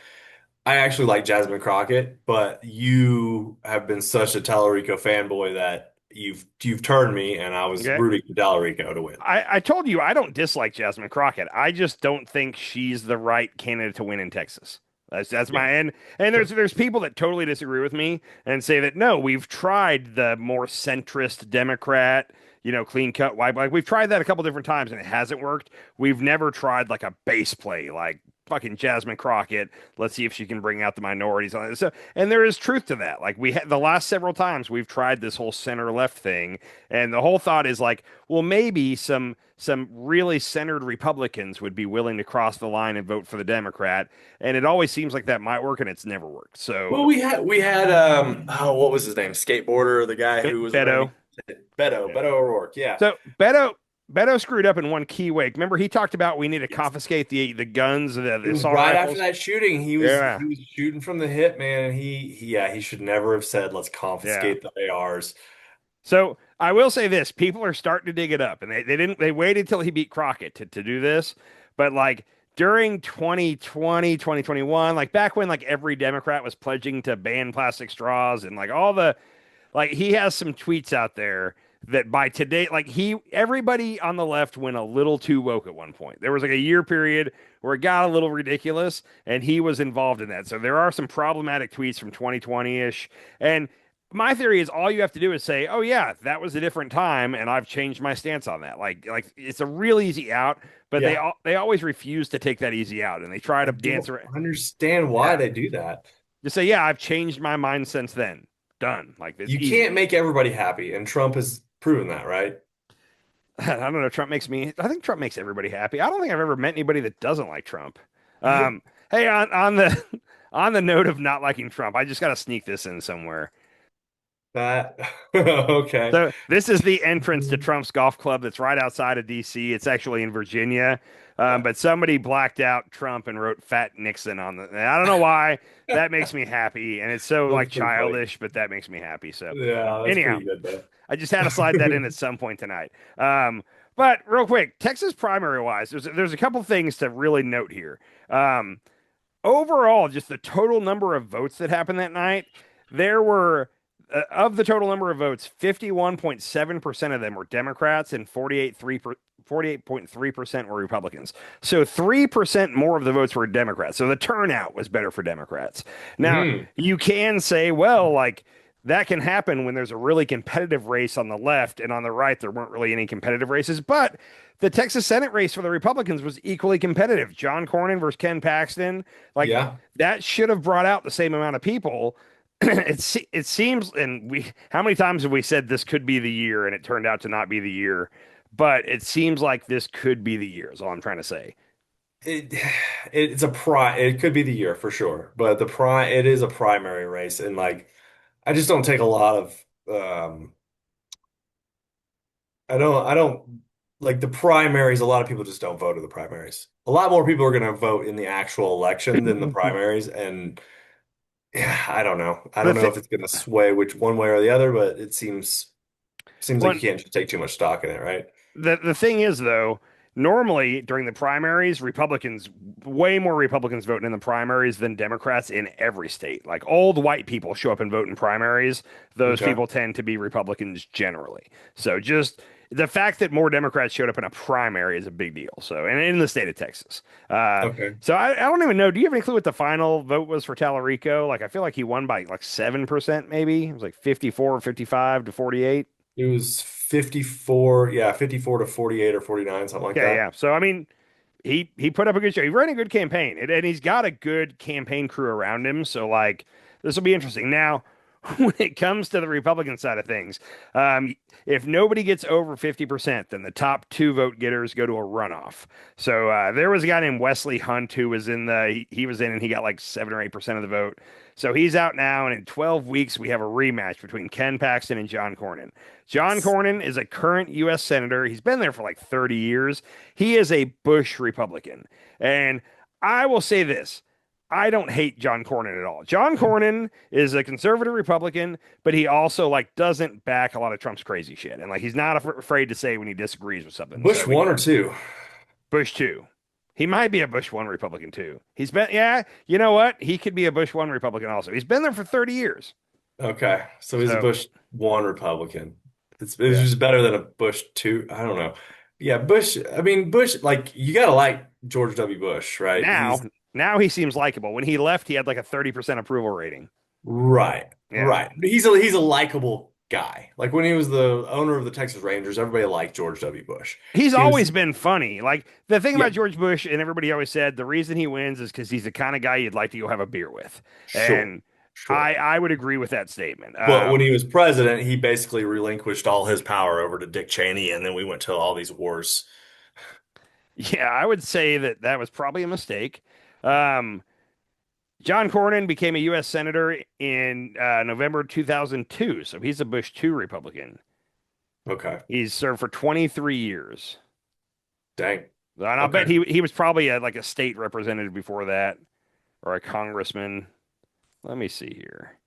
I actually like Jasmine Crockett, but you have been such a Talarico fanboy that you've turned me, and I was rooting for Talarico to win. I told you I don't dislike Jasmine Crockett. I just don't think she's the right candidate to win in Texas. That's my end. And there's people that totally disagree with me and say that no, we've tried the more centrist Democrat, clean cut white. Like we've tried that a couple different times and it hasn't worked. We've never tried like a base play like fucking Jasmine Crockett. Let's see if she can bring out the minorities on it. So, and there is truth to that. Like we had the last several times we've tried this whole center left thing, and the whole thought is like, well, maybe some really centered Republicans would be willing to cross the line and vote for the Democrat, and it always seems like that might work, and it's never worked. So, well, we had what was his name? Skateboarder, the guy who was Beto O'Rourke. Yeah. So Beto screwed up in one key way. Remember, he talked about we need to confiscate the guns. Right after that shooting, he was shooting from the hip, man. And he should never have said, "Let's confiscate the ARs." So I will say this: people are starting to dig it up, and they waited till he beat Crockett to do this. But like during 2020, 2021, like back when like every Democrat was pledging to ban plastic straws and like he has some tweets out there that by today, like everybody on the left went a little too woke at one point. There was like a year period where it got a little ridiculous, and he was involved in that. So there are some problematic tweets from 2020-ish. And my theory is all you have to do is say, oh yeah, that was a different time, and I've changed my stance on that. Like it's a real easy out, but they always refuse to take that easy out, and they try to dance around. Understand why they do that. Just say, yeah, I've changed my mind since then. Done. Like you can't make everybody happy, and Trump has proven that, right? I don't know. I think Trump makes everybody happy. I don't think I've ever met anybody that doesn't like Trump. Hey, on the note of not liking Trump, I just got to sneak this in somewhere. That okay. So this is the entrance to Trump's golf club that's right outside of DC. It's actually in Virginia. But somebody blacked out Trump and wrote Fat Nixon on the. I don't know why. That makes me happy. And it's so That's like pretty funny. childish, but that makes me happy. So Yeah, that's anyhow, pretty good though. I just had to slide that in at some point tonight. But real quick, Texas primary wise, there's a couple things to really note here. Overall, just the total number of votes that happened that night, there were of the total number of votes, 51.7% of them were Democrats and 48.3% were Republicans. So 3% more of the votes were Democrats. So the turnout was better for Democrats. Now, you can say, well, like that can happen when there's a really competitive race on the left, and on the right, there weren't really any competitive races. But the Texas Senate race for the Republicans was equally competitive. John Cornyn versus Ken Paxton. Like Yeah. that should have brought out the same amount of people. It seems, and how many times have we said this could be the year, and it turned out to not be the year? But it seems like this could be the year. Is all I'm trying to say. It it could be the year for sure, but it is a primary race, and like I just don't take a lot of I don't like the primaries. A lot of people just don't vote in the primaries. A lot more people are going to vote in the actual election than the primaries, and yeah, I don't know. I The don't know thing, if it's going to sway which one way or the other, but it seems like well, you can't just take too much stock in it, right? the thing is though, normally during the primaries, way more Republicans vote in the primaries than Democrats in every state. Like old white people show up and vote in primaries. Those Okay. people tend to be Republicans generally. So just the fact that more Democrats showed up in a primary is a big deal. So, and in the state of Texas. Okay. So I don't even know. Do you have any clue what the final vote was for Talarico? Like, I feel like he won by like 7%, maybe. It was like 54 or 55 to 48. It was 54, yeah, 54 to 48 or 49, something like Okay, yeah. that. So I mean, he put up a good show. He ran a good campaign, and he's got a good campaign crew around him. So like, this will be interesting. Now, when it comes to the Republican side of things, if nobody gets over 50%, then the top two vote getters go to a runoff. So there was a guy named Wesley Hunt who was he was in and he got like 7 or 8% of the vote. So he's out now, and in 12 weeks we have a rematch between Ken Paxton and John Cornyn. John Cornyn is a current U.S. Senator. He's been there for like 30 years. He is a Bush Republican. And I will say this. I don't hate John Cornyn at all. John Cornyn is a conservative Republican, but he also like doesn't back a lot of Trump's crazy shit, and like he's not afraid to say when he disagrees with something. Bush So one or two. Bush two, he might be a Bush one Republican too. He's been, yeah, you know what? He could be a Bush one Republican also. He's been there for 30 years. Okay. So he's a So Bush one Republican. It's yeah, just better than a Bush two. I don't know. Yeah, Bush, I mean, Bush, like, you gotta like George W. Bush, right? now now he seems likable. When he left, he had like a 30% approval rating. Right, Yeah. right. He's a likable guy. Like when he was the owner of the Texas Rangers, everybody liked George W. Bush. He's He was, always been funny. Like the thing yeah, about George Bush, and everybody always said the reason he wins is because he's the kind of guy you'd like to go have a beer with. sure, And sure. I would agree with that statement. But when he was president, he basically relinquished all his power over to Dick Cheney, and then we went to all these wars. Yeah, I would say that that was probably a mistake. Um, John Cornyn became a U.S. Senator in November 2002, so he's a Bush 2 Republican. Okay. He's served for 23 years. Dang. And I'll bet Okay. he was probably like a state representative before that or a congressman. Let me see here.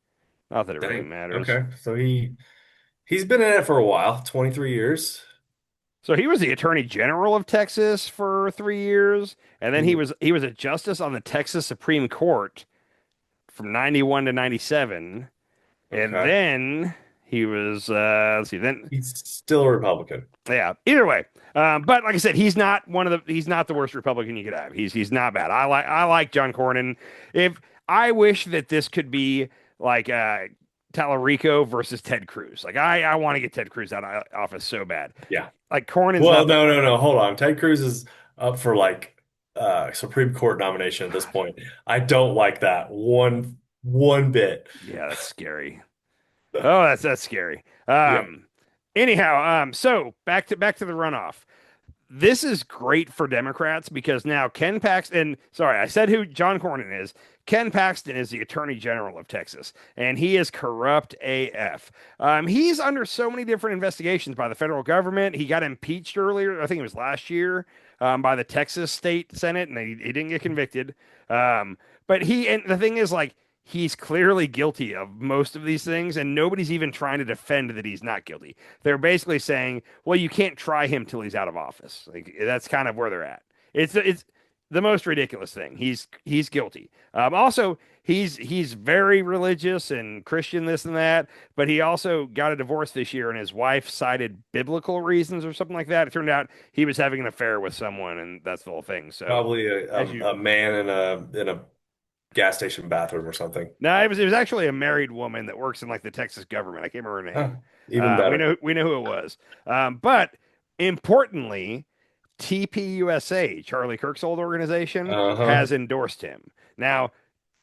Not that it really Dang. matters. Okay. So he's been in it for a while, 23 years. So he was the Attorney General of Texas for 3 years, and then he was a justice on the Texas Supreme Court from 91 to 97, and Okay. then he was let's see, then He's still a Republican. yeah. Either way, but like I said, he's not the worst Republican you could have. He's not bad. I like John Cornyn. If I wish that this could be like Talarico versus Ted Cruz. Like I want to get Ted Cruz out of office so bad. Yeah. Like Cornyn's Well, not the, no. Hold on. Ted Cruz is up for like Supreme Court nomination at this point. I don't like that one bit. yeah, that's scary. Oh, that's scary. Yeah. Anyhow, so back to the runoff. this is great for Democrats because now Ken Paxton, sorry, I said who John Cornyn is. Ken Paxton is the Attorney General of Texas, and he is corrupt AF. He's under so many different investigations by the federal government. He got impeached earlier, I think it was last year, by the Texas State Senate, and he didn't get convicted. But and the thing is, like, he's clearly guilty of most of these things, and nobody's even trying to defend that he's not guilty. They're basically saying, well, you can't try him till he's out of office. Like, that's kind of where they're at. It's the most ridiculous thing. He's guilty. Also, he's very religious and Christian, this and that, but he also got a divorce this year, and his wife cited biblical reasons or something like that. It turned out he was having an affair with someone, and that's the whole thing. So Probably a man in a gas station bathroom or something. No, it was actually a married woman that works in like the Texas government. I can't remember her name. Even better. We know who it was. But importantly, TPUSA, Charlie Kirk's old organization, has endorsed him. Now,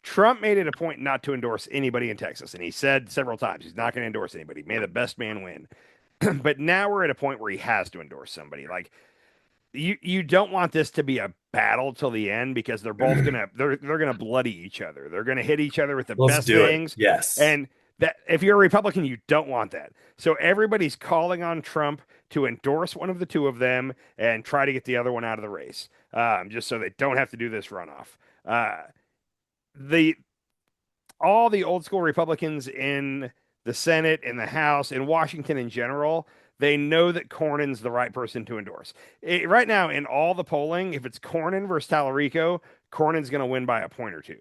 Trump made it a point not to endorse anybody in Texas, and he said several times he's not going to endorse anybody. May the best man win. But now we're at a point where he has to endorse somebody. Like, you don't want this to be a battle till the end because they're both they're gonna bloody each other. They're gonna hit each other with the best things. Yes. And that if you're a Republican, you don't want that. So everybody's calling on Trump to endorse one of the two of them and try to get the other one out of the race, just so they don't have to do this runoff. All the old school Republicans in the Senate, in the House, in Washington in general, they know that Cornyn's the right person to endorse. Right now, in all the polling, if it's Cornyn versus Talarico, Cornyn's going to win by a point or two.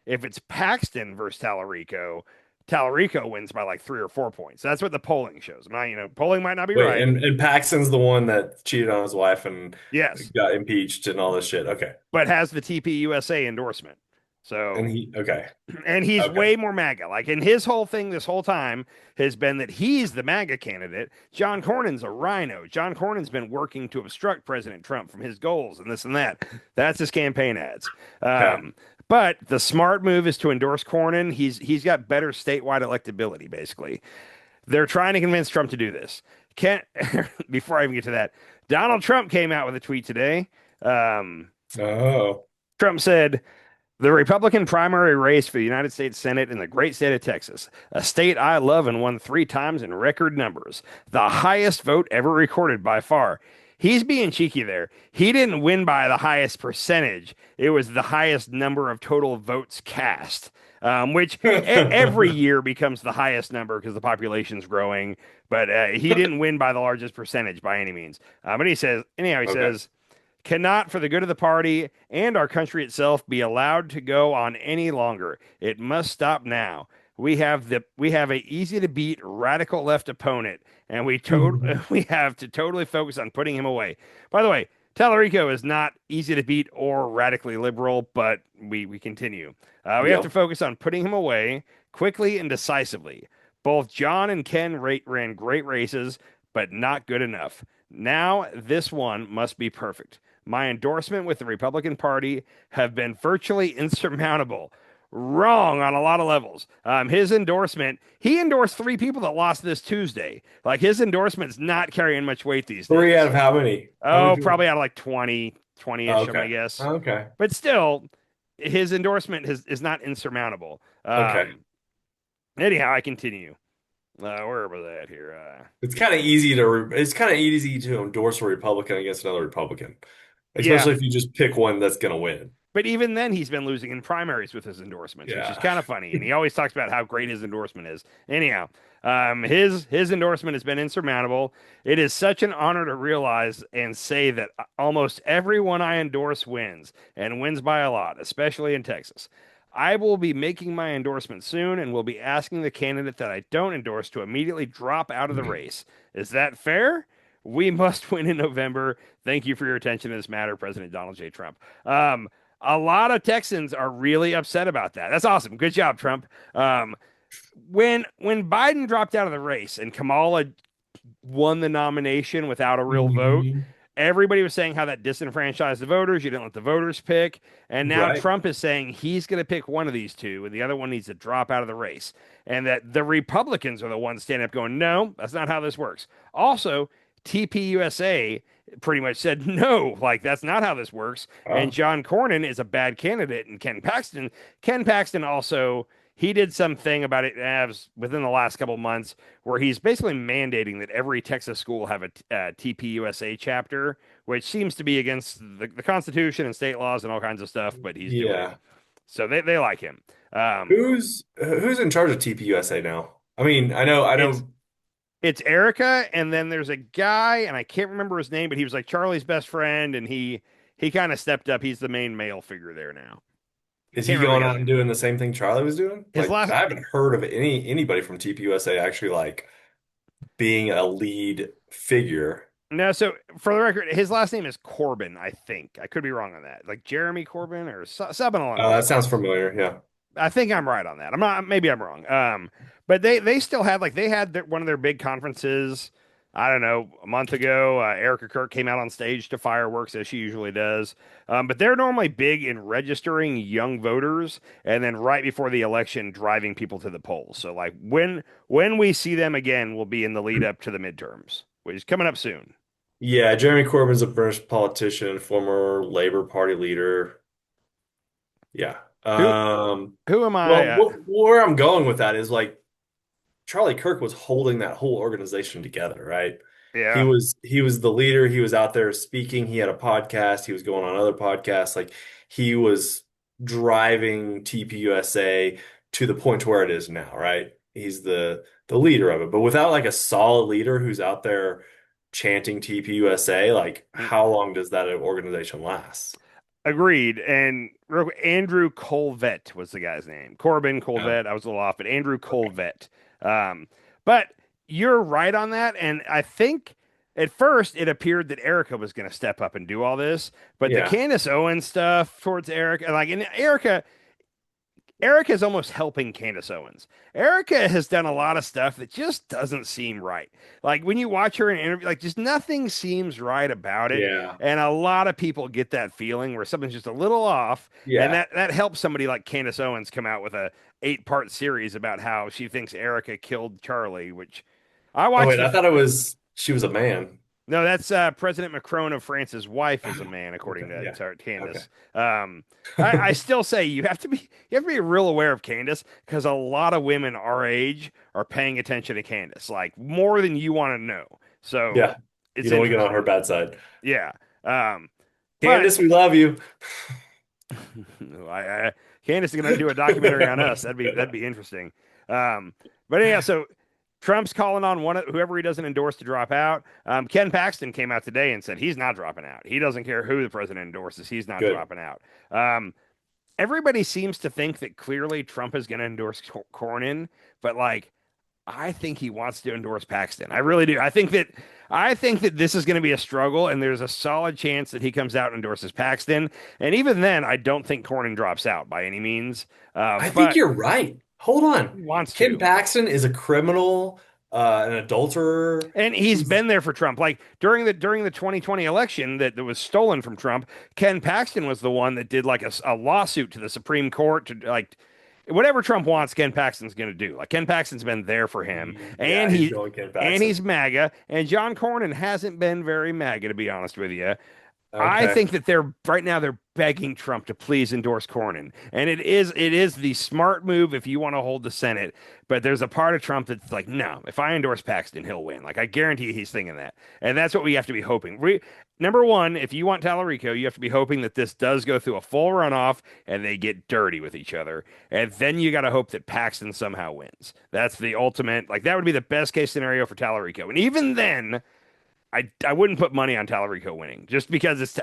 If it's Paxton versus Talarico, Talarico wins by like 3 or 4 points. That's what the polling shows. Polling might not be right. And Paxton's the one that cheated on his wife and yes, got impeached and all this shit. Okay. But has the TPUSA endorsement. So and he's way more MAGA. Like, and his whole thing this whole time has been that he's the MAGA candidate. John Cornyn's a rhino. John Cornyn's been working to obstruct President Trump from his goals and this and that. That's his campaign ads. But the smart move is to endorse Cornyn. He's got better statewide electability, basically. They're trying to convince Trump to do this. Before I even get to that, Donald Trump came out with a tweet today. Trump said, the Republican primary race for the United States Senate in the great state of Texas, a state I love and won 3 times in record numbers, the highest vote ever recorded by far. He's being cheeky there. He didn't win by the highest percentage. It was the highest number of total votes cast, which every year becomes the highest number because the population's growing. But he didn't win by the largest percentage by any means. But he says, cannot, for the good of the party and our country itself, be allowed to go on any longer. It must stop now. We have a easy to beat radical left opponent, and we have to totally focus on putting him away. By the way, Talarico is not easy to beat or radically liberal, but we continue. We have to focus on putting him away quickly and decisively. Both John and Ken ran great races, but not good enough. Now this one must be perfect. My endorsement with the Republican Party have been virtually insurmountable. Wrong on a lot of levels. His endorsement, he endorsed 3 people that lost this Tuesday. Like, his endorsement's not carrying much weight these days. 3 out of how many? Probably out of like 20-ish, I guess. Okay. But still, his endorsement is not insurmountable. Anyhow, I continue. Where was I at here? It's kind of easy to endorse a Republican against another Republican. Especially if you just pick one that's going to win. But even then, he's been losing in primaries with his endorsements, which is kind of funny. And he always talks about how great his endorsement is. Anyhow, his endorsement has been insurmountable. It is such an honor to realize and say that almost everyone I endorse wins, and wins by a lot, especially in Texas. I will be making my endorsement soon and will be asking the candidate that I don't endorse to immediately drop out of the race. Is that fair? We must win in November. Thank you for your attention to this matter, President Donald J. Trump. A lot of Texans are really upset about that. That's awesome. Good job, Trump. When Biden dropped out of the race and Kamala won the nomination without a real vote, everybody was saying how that disenfranchised the voters. You didn't let the voters pick. And now Trump is saying he's going to pick one of these two, and the other one needs to drop out of the race. And that the Republicans are the ones standing up going, no, that's not how this works. Also, TPUSA pretty much said no, like that's not how this works. And Oh. John Cornyn is a bad candidate, and Ken Paxton also he did something about it within the last couple of months where he's basically mandating that every Texas school have a TPUSA chapter, which seems to be against the Constitution and state laws and all kinds of stuff, but he's doing Yeah. it. So they like him. Who's in charge of TPUSA now? I mean, I know. It's Erica, and then there's a guy, and I can't remember his name, but he was like Charlie's best friend, and he kind of stepped up. He's the main male figure there now. Is he Can't remember going his out and name. doing the same thing Charlie was doing? His Like, last I haven't heard of anybody from TPUSA actually like being a lead figure. No, so for the record, his last name is Corbin, I think. I could be wrong on that. Like Jeremy Corbin or something along Oh, those that sounds lines. familiar. Yeah. I think I'm right on that. I'm not. Maybe I'm wrong. But they still had like they had one of their big conferences. I don't know, a month ago. Erica Kirk came out on stage to fireworks as she usually does. But they're normally big in registering young voters, and then right before the election, driving people to the polls. So like when we see them again, will be in the lead up to the midterms, which is coming up soon. Yeah, Jeremy Corbyn's a British politician, former Labour Party leader. Yeah. Who who am Well, I? where I'm going with that is like Charlie Kirk was holding that whole organization together, right? He Yeah. was the leader. He was out there speaking. He had a podcast. He was going on other podcasts. Like he was driving TPUSA to the point to where it is now, right? He's the leader of it. But without like a solid leader who's out there chanting TPUSA, like how long does that organization last? Agreed. And Andrew Colvett was the guy's name. Corbin Yeah. Colvett. I was a little off, but Andrew Okay. Colvett. But you're right on that. And I think at first it appeared that Erica was going to step up and do all this, but the Yeah. Candace Owens stuff towards Erica, like, and Erica is almost helping Candace Owens. Erica has done a lot of stuff that just doesn't seem right. Like when you watch her in an interview, like just nothing seems right about it. Yeah. And a lot of people get that feeling where something's just a little off. And Yeah. that helps somebody like Candace Owens come out with a 8-part series about how she thinks Erica killed Charlie, which I Oh watched wait, I thought it was she was a man. no, that's President Macron of France's wife is a man, according Okay. Yeah. to Okay. Candace. I still say you have to be real aware of Candace because a lot of women our age are paying attention to Candace, like more than you want to know. So Yeah. it's You don't want to get on interesting. her bad side. Yeah. But Candace, we love you. Candace is going to do a documentary on us. That'd be interesting. But yeah, so Trump's calling on whoever he doesn't endorse to drop out. Ken Paxton came out today and said he's not dropping out. He doesn't care who the president endorses. He's not Good. dropping out. Everybody seems to think that clearly Trump is going to endorse Cornyn, but like I think he wants to endorse Paxton. I really do. I think that this is going to be a struggle, and there's a solid chance that he comes out and endorses Paxton. And even then, I don't think Cornyn drops out by any means. I think you're right. Hold He on. wants Ken to. Paxton is a criminal, an adulterer. And he's been there for Trump. Like during the 2020 election that was stolen from Trump, Ken Paxton was the one that did like a lawsuit to the Supreme Court to like whatever Trump wants, Ken Paxton's going to do. Like Ken Paxton's been there for him, Yeah, and he's going Ken Paxton. he's MAGA, and John Cornyn hasn't been very MAGA to be honest with you. I Okay. think that they're begging Trump to please endorse Cornyn, and it is the smart move if you want to hold the Senate. But there's a part of Trump that's like, no, if I endorse Paxton, he'll win. Like I guarantee he's thinking that, and that's what we have to be hoping. Number one, if you want Talarico, you have to be hoping that this does go through a full runoff and they get dirty with each other, and then you got to hope that Paxton somehow wins. That's the ultimate. Like that would be the best case scenario for Talarico, and even then. I wouldn't put money on Talarico winning just because it's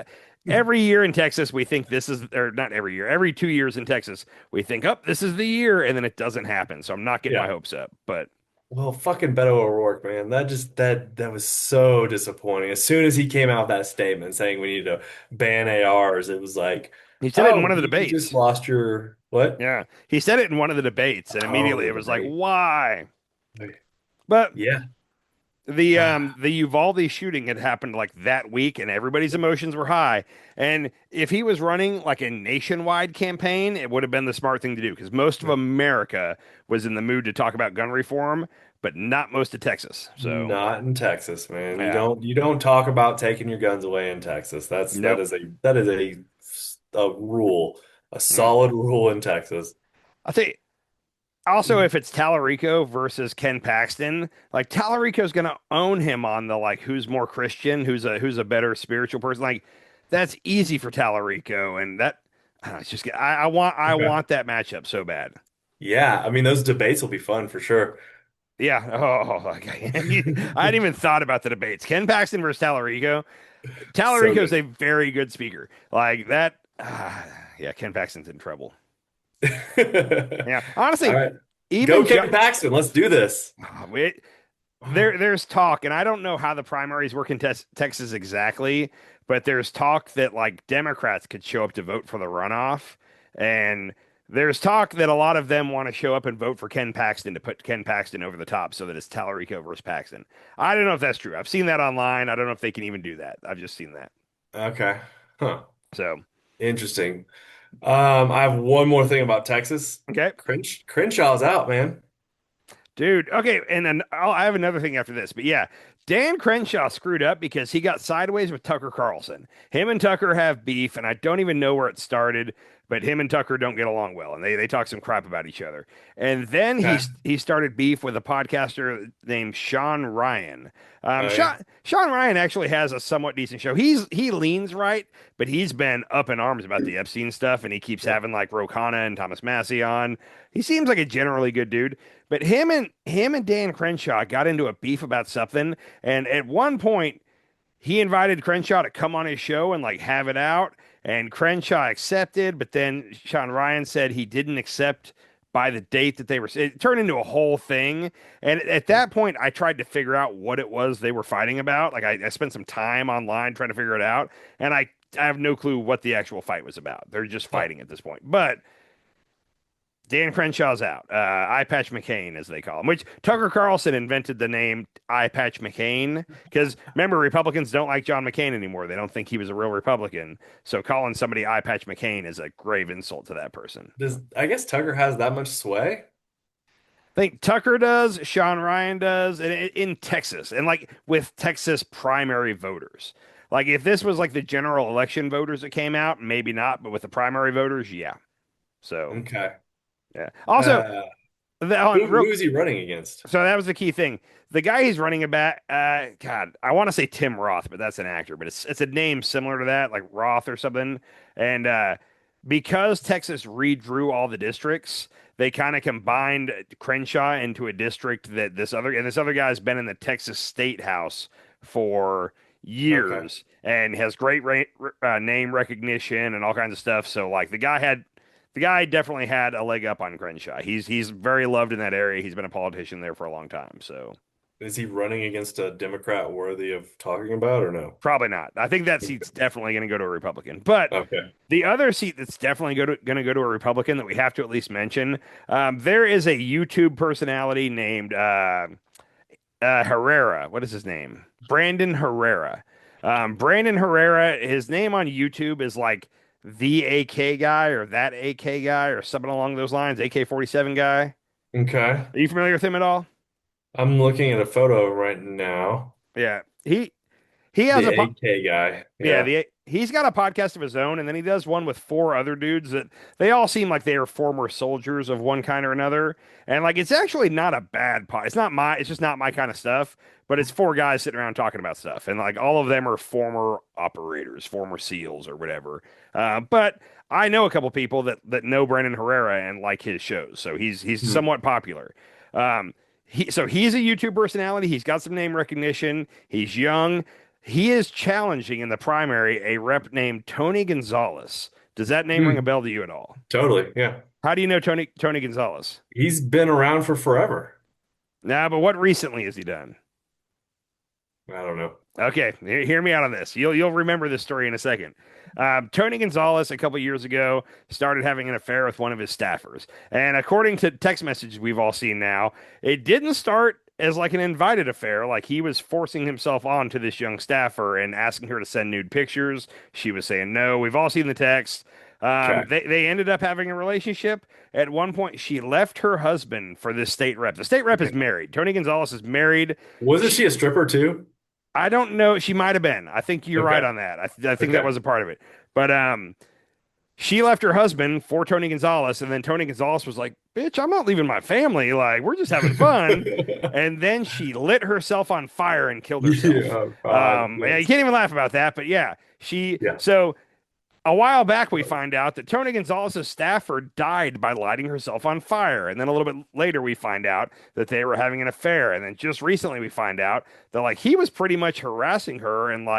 every year in Texas we think this is or not every year every 2 years in Texas we think this is the year and then it doesn't happen, so I'm not getting my hopes up. But Well, fucking Beto O'Rourke, man, that was so disappointing. As soon as he came out with that statement saying we need to ban ARs, it was like, he said it in one of the you debates. just lost your what? Yeah, he said it in one of the debates and immediately the it was like, debate. why? But Yeah. the Uvalde shooting had happened like that week and everybody's emotions were high, and if he was running like a nationwide campaign it would have been the smart thing to do because most of America was in the mood to talk about gun reform, but not most of Texas. So Not in Texas, man. yeah, You don't talk about taking your guns away in Texas. nope. That is a rule, a Mm. solid rule in Texas. I'll tell you. Also, if it's Talarico versus Ken Paxton, like Talarico's gonna own him on the like who's more Christian, who's a better spiritual person. Like that's easy for Talarico, and that it's just I Okay. want that matchup so bad. Yeah, I mean those debates will be fun for sure. Yeah. Oh, okay. I hadn't even thought about the debates. Ken Paxton versus Talarico. So Talarico's good. a very good speaker. Like that. Yeah, Ken Paxton's in trouble. Yeah, All honestly, right. Go even Ken Paxton. Let's do this. it, there's talk, and I don't know how the primaries work in Texas exactly, but there's talk that like Democrats could show up to vote for the runoff, and there's talk that a lot of them want to show up and vote for Ken Paxton to put Ken Paxton over the top so that it's Talarico versus Paxton. I don't know if that's true. I've seen that online. I don't know if they can even do that. I've just seen that. Okay. Huh. So, Interesting. I have one more thing about Texas. okay. Crenshaw's out, man. Dude, okay, and then I have another thing after this, but yeah, Dan Crenshaw screwed up because he got sideways with Tucker Carlson. Him and Tucker have beef, and I don't even know where it started, but him and Tucker don't get along well, and they talk some crap about each other. And then Okay. he started beef with a podcaster named Sean Ryan. Oh, yeah. Sean Ryan actually has a somewhat decent show. He leans right, but he's been up in arms about the Epstein stuff, and he keeps having like Ro Khanna and Thomas Massey on. He seems like a generally good dude. But him and Dan Crenshaw got into a beef about something, and at one point he invited Crenshaw to come on his show and like have it out, and Crenshaw accepted, but then Sean Ryan said he didn't accept by the date that they were. It turned into a whole thing, and at that point I tried to figure out what it was they were fighting about. Like I spent some time online trying to figure it out, and I have no clue what the actual fight was about. They're just fighting at this point, but. Dan Crenshaw's out. Eye Patch McCain, as they call him, which Tucker Carlson invented the name Eye Patch McCain because remember, Republicans don't like John McCain anymore. They don't think he was a real Republican. So calling somebody Eye Patch McCain is a grave insult to that person. I guess Tucker has that much sway? I think Tucker does, Sean Ryan does, and in Texas, and like with Texas primary voters. Like if this was like the general election voters that came out, maybe not, but with the primary voters, yeah. So. Okay. Yeah. Also, who is he running against? so that was the key thing. The guy he's running about, God, I want to say Tim Roth, but that's an actor. But it's a name similar to that, like Roth or something. And because Texas redrew all the districts, they kind of combined Crenshaw into a district that this other guy's been in the Texas State House for years and has great name recognition and all kinds of stuff. So like the guy definitely had a leg up on Crenshaw. He's very loved in that area. He's been a politician there for a long time. So Is he running against a Democrat worthy of talking about or no? probably not. I think that seat's definitely going to go to a Republican. But Okay. the other seat that's definitely going to go to a Republican that we have to at least mention, there is a YouTube personality named Herrera. What is his name? Brandon Herrera. Brandon Herrera, his name on YouTube is like the AK guy or that AK guy or something along those lines, AK-47 guy. Okay. Are you familiar with him at all? I'm looking at a photo right now. Yeah. He has The a AK guy. yeah, he's got a podcast of his own, and then he does one with four other dudes that they all seem like they are former soldiers of one kind or another. And like it's actually not a bad pod. It's just not my kind of stuff, but it's four guys sitting around talking about stuff. And like all of them are former operators, former SEALs or whatever. But I know a couple people that know Brandon Herrera and like his shows. So he's somewhat popular. He's a YouTube personality. He's got some name recognition. He's young. He is challenging in the primary a rep named Tony Gonzalez. Does that name ring a bell to you at all? Totally. Yeah. How do you know Tony Gonzalez? He's been around for forever. Nah, but what recently has he done? I don't know. Okay, hear me out on this. You'll remember this story in a second. Tony Gonzalez, a couple years ago, started having an affair with one of his staffers. And according to text messages we've all seen now, it didn't start as like an invited affair. Like he was forcing himself on to this young staffer and asking her to send nude pictures. She was saying no. We've all seen the text. Okay. They ended up having a relationship. At one point, she left her husband for this state rep. The state rep is married. Tony Gonzalez is married. Wasn't she a stripper too? I don't know. She might have been. I think you're right Okay. on that. I think Okay. that was a part of it. But she left her husband for Tony Gonzalez, and then Tony Gonzalez was like, "Bitch, I'm not leaving my family. Like, we're just having fun." And then she lit herself on fire and killed herself. Yeah, oh, God. Yeah, you can't even laugh about that. But yeah, Yeah. So a while back, we find out that Tony Gonzalez's staffer died by lighting herself on fire. And then a little bit later, we find out that they were having an affair. And then just recently, we find out that like he was pretty much harassing her and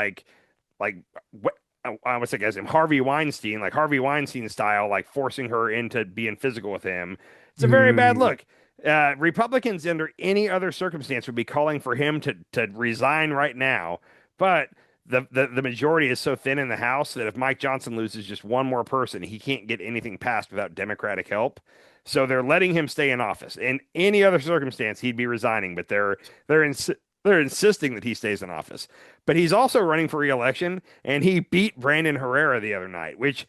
I would say, guys, Harvey Weinstein, like Harvey Weinstein style, like forcing her into being physical with him. It's a very bad look. Republicans, under any other circumstance, would be calling for him to resign right now. But the majority is so thin in the House that if Mike Johnson loses just one more person, he can't get anything passed without Democratic help. So they're letting him stay in office. In any other circumstance, he'd be resigning, but they're insisting that he stays in office. But he's also running for re-election, and he beat Brandon Herrera the other night, which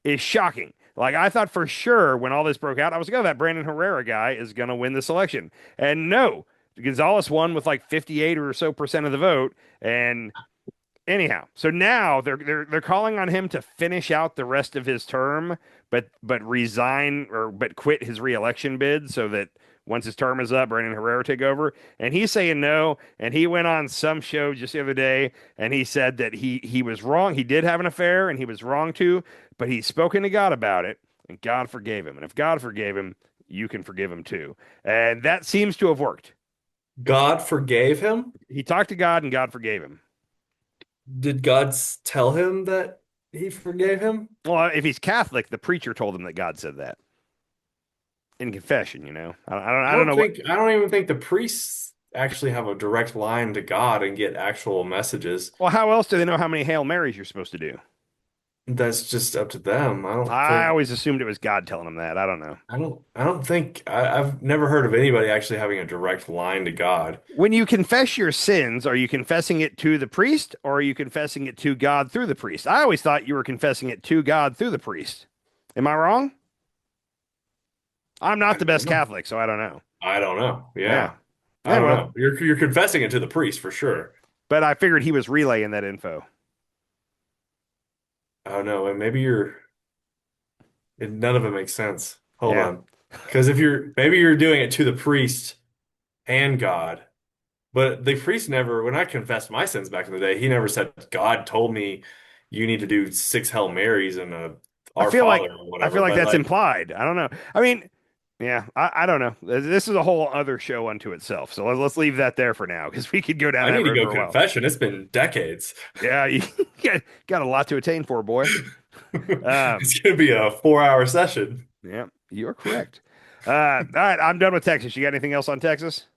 is shocking. Like, I thought for sure when all this broke out, I was like, oh, that Brandon Herrera guy is going to win this election. And no, Gonzalez won with like 58 or so percent of the vote. And anyhow, so now they're calling on him to finish out the rest of his term, but resign but quit his re-election bid so that once his term is up, Brandon Herrera take over. And he's saying no. And he went on some show just the other day and he said that he was wrong. He did have an affair and he was wrong to, but he's spoken to God about it and God forgave him. And if God forgave him, you can forgive him too. And that seems to have worked. God forgave him? He talked to God and God forgave him. Did God tell him that he forgave him? Well, if he's Catholic, the preacher told him that God said that in confession. You know, I don't know. I don't even think the priests actually have a direct line to God and get actual messages. Well, how else do they know how many Hail Marys you're supposed to do? That's just up to them. I always assumed it was God telling them that. I don't know. I don't think I've never heard of anybody actually having a direct line to God. When you confess your sins, are you confessing it to the priest or are you confessing it to God through the priest? I always thought you were confessing it to God through the priest. Am I wrong? I'm not the best Catholic, so I don't know. I don't know. Yeah. Yeah, I don't well, know. You're confessing it to the priest for sure. but I figured he was relaying that info. Oh no, and maybe none of it makes sense. Hold Yeah. on. Because maybe you're doing it to the priest and God. But the priest never, when I confessed my sins back in the day, he never said, God told me you need to do 6 Hail Marys and a Our feel like Father or whatever. I feel like but that's implied. I don't know. I mean, yeah, I don't know. This is a whole other show unto itself. So let's leave that there for now because we could go down I that need to road go for a while. confession. It's been decades. Yeah, you got a lot to attain for, boy. It's going to be a 4-hour session. Yeah, you're correct. All right, I'm done with Texas. You got anything else on Texas?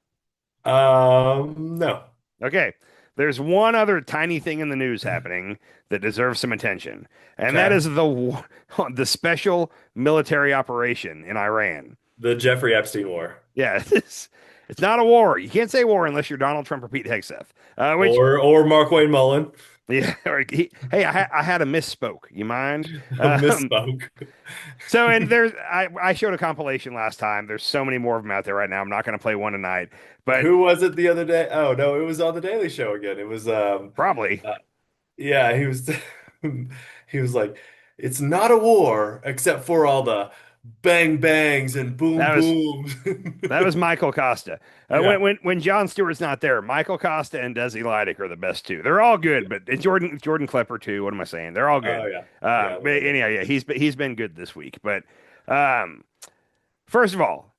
No. Okay. There's one other tiny thing in the news happening that deserves some attention, and that Okay. is the special military operation in Iran. The Jeffrey Epstein War. Yeah, it's not a war. You can't say war unless you're Donald Trump or Pete Hegseth. Which, Or MarkWayne Mullen. yeah, hey, I had a misspoke. You mind? Misspoke. So, and I showed a compilation last time. There's so many more of them out there right now. I'm not going to play one tonight, but Who was it the other day? Oh no, it was on the Daily Show again. It was probably. yeah, he was he was like, it's not a war except for all the bang bangs and boom That was- booms. That was Michael Costa. Yeah. When Jon Stewart's not there, Michael Costa and Desi Lydic are the best two. They're all good, but it's Jordan Klepper too. What am I saying? They're all good. Oh yeah. But anyhow, yeah, he's been good this week. But first of all,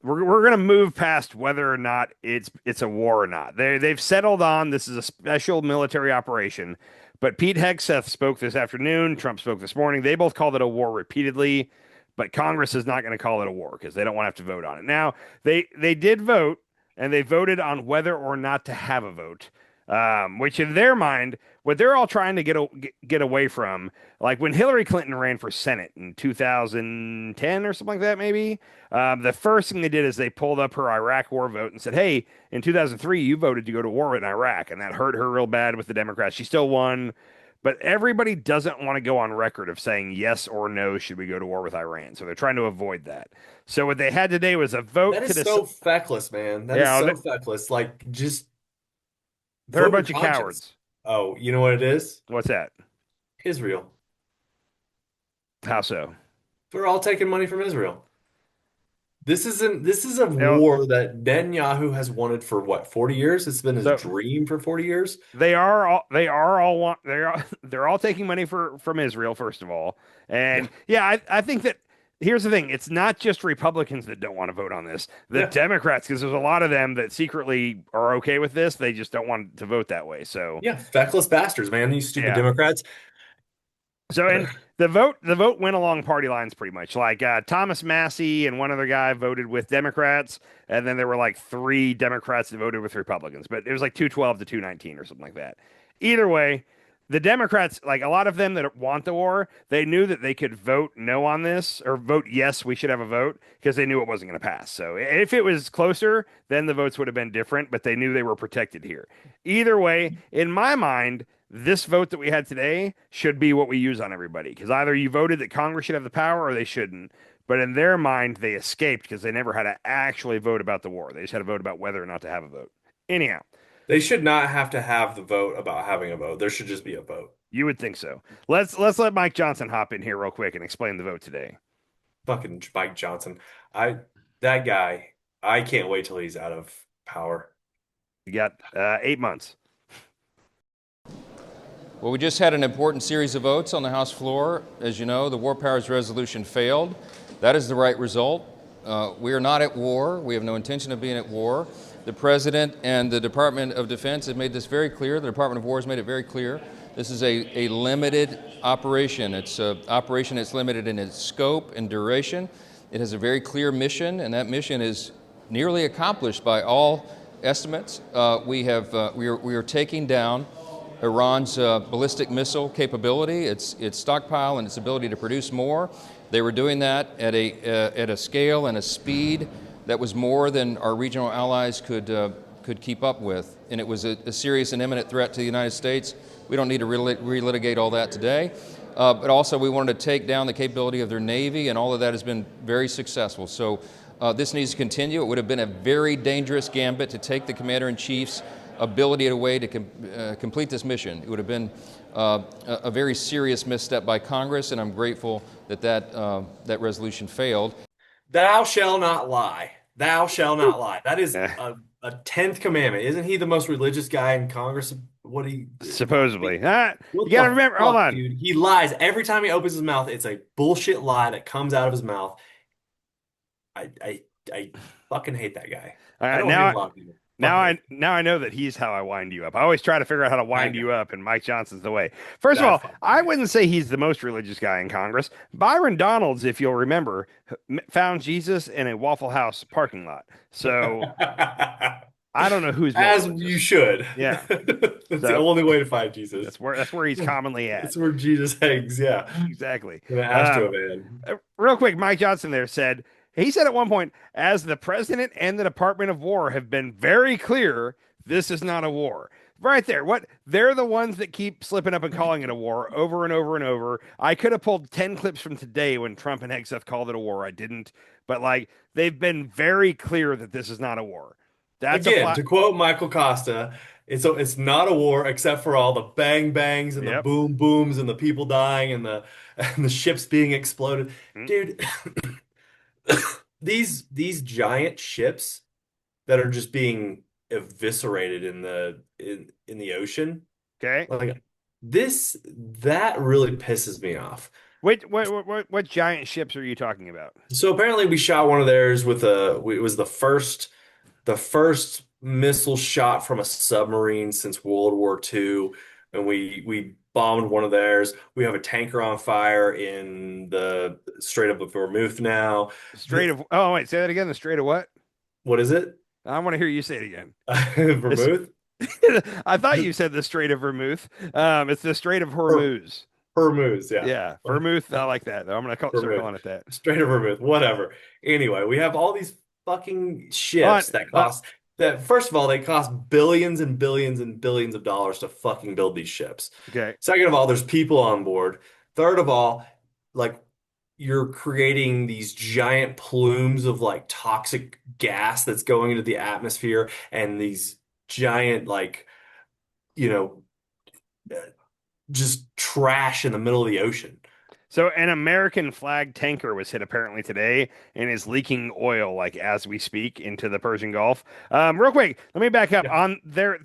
we're gonna move past whether or not it's a war or not. They've settled on this is a special military operation. But Pete Hegseth spoke this afternoon. Trump spoke this morning. They both called it a war repeatedly. But Congress is not going to call it a war because they don't want to have to vote on it. Now, they did vote, and they voted on whether or not to have a vote, which in their mind, what they're all trying to get away from, like when Hillary Clinton ran for Senate in 2010 or something like that, maybe, the first thing they did is they pulled up her Iraq war vote and said, hey, in 2003, you voted to go to war in Iraq, and that hurt her real bad with the Democrats. She still won. But everybody doesn't want to go on record of saying yes or no, should we go to war with Iran? So they're trying to avoid that. So what they had today was a vote That to is so feckless, man. That is Yeah, so feckless. Like, just they're a vote your bunch of conscience. cowards. Oh, you know what it is? What's that? Israel. How so? We're all taking money from Israel. This is a Now, war that Netanyahu has wanted for what, 40 years? It's been his So- dream for 40 years. they're all taking money from Israel, first of all. And I think that here's the thing. It's not just Republicans that don't want to vote on this. The Democrats, because there's a lot of them that secretly are okay with this. They just don't want to vote that way. So Yeah, feckless bastards, man. These stupid Yeah. Democrats. So, and the vote went along party lines pretty much. Like Thomas Massey and one other guy voted with Democrats, and then there were like 3 Democrats that voted with Republicans. But it was like 212 to 219 or something like that. Either way, the Democrats, like a lot of them that want the war, they knew that they could vote no on this or vote yes, we should have a vote, because they knew it wasn't going to pass. So if it was closer, then the votes would have been different, but they knew they were protected here. Either way, in my mind, this vote that we had today should be what we use on everybody, because either you voted that Congress should have the power or they shouldn't. But in their mind, they escaped because they never had to actually vote about the war. They just had to vote about whether or not to have a vote. Anyhow, They should not have to have the vote about having a vote. There should just be a vote. you would think so. Let's let Mike Johnson hop in here real quick and explain the vote today. Fucking Mike Johnson. That guy, I can't wait till he's out of power. You got 8 months. Well, we just had an important series of votes on the House floor. As you know, the War Powers Resolution failed. That is the right result. We are not at war. We have no intention of being at war. The President and the Department of Defense have made this very clear. The Department of War has made it very clear. This is a limited operation. It's an operation that's limited in its scope and duration. It has a very clear mission, and that mission is nearly accomplished by all estimates. We are taking down Iran's ballistic missile capability, its stockpile, and its ability to produce more. They were doing that at a scale and a speed that was more than our regional allies could keep up with, and it was a serious and imminent threat to the United States. We don't need to relitigate all that today, but also we wanted to take down the capability of their Navy, and all of that has been very successful. So this needs to continue. It would have been a very dangerous gambit to take the Commander-in-Chief's ability away to complete this mission. It would have been a very serious misstep by Congress, and I'm grateful that resolution failed. Thou shall not lie. Thou shall not lie. That is a 10th commandment. Isn't he the most religious guy in Congress? Supposedly. You What got to the remember, hold fuck, on. dude? He lies every time he opens his mouth. It's a bullshit lie that comes out of his mouth. I fucking hate that guy. I don't hate a lot of people. Now I know that he's how I wind you up. I always try to figure out how to wind you up, and Mike Johnson's the way. First of all, I wouldn't say he's the most religious guy in Congress. Byron Donalds, if you'll remember, found Jesus in a Waffle House parking lot. So I don't know who's more As religious. you should. Yeah. That's the only way to find Jesus. That's where he's commonly at. That's where Jesus hangs. Yeah. Exactly. In the Astro van. Real quick, Mike Johnson there said, he said at one point, as the president and the Department of War have been very clear, this is not a war. Right there. They're the ones that keep slipping up and calling it a war over and over and over. I could have pulled 10 clips from today when Trump and Hegseth called it a war. I didn't. But they've been very clear that this is not a war. That's Again, to quote Michael Costa, it's not a war except for all the bang bangs and the boom booms and the people dying and the ships being exploded. Dude, these giant ships that are just being eviscerated in the ocean. Okay. That really pisses me off. What giant ships are you talking about? So apparently we shot one of theirs it was the first missile shot from a submarine since World War II, and we bombed one of theirs. We have a tanker on fire in the Strait of Hormuz now. Oh, wait, say that again. The Strait of what? What is it? I want to hear you say it again. Vermouth? I thought you said the Strait of Vermouth. It's the Strait of Hormuz. Hormuz, yeah. Yeah, Vermouth. I like that. I'm going to start calling it that. Strait of Vermouth, whatever. Anyway, we have all these fucking ships that cost that first of all, they cost billions and billions and billions of dollars to fucking build these ships. Okay. Second of all, there's people on board. Third of all, like you're creating these giant plumes of like toxic gas that's going into the atmosphere and these giant like, you know, just trash in the middle of the ocean. So an American flag tanker was hit apparently today and is leaking oil like as we speak into the Persian Gulf. Real quick, let me back up Yeah. on their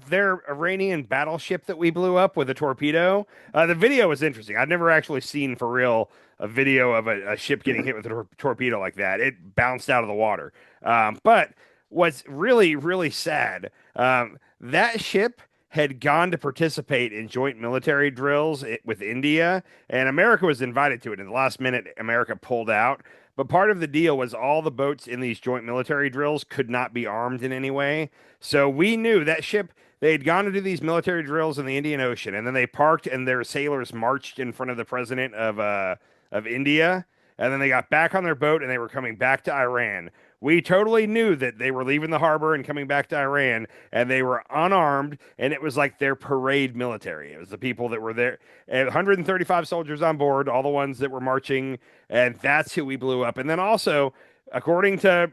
Iranian battleship that we blew up with a torpedo. The video was interesting. I'd never actually seen for real a video of a ship getting hit with a torpedo like that. It bounced out of the water. But what's really, really sad, that ship had gone to participate in joint military drills with India, and America was invited to it. In the last minute, America pulled out. But part of the deal was all the boats in these joint military drills could not be armed in any way. So we knew that ship, they had gone to do these military drills in the Indian Ocean, and then they parked and their sailors marched in front of the president of India. And then they got back on their boat and they were coming back to Iran. We totally knew that they were leaving the harbor and coming back to Iran, and they were unarmed, and it was like their parade military. It was the people that were there, and 135 soldiers on board, all the ones that were marching, and that's who we blew up. And then also, according to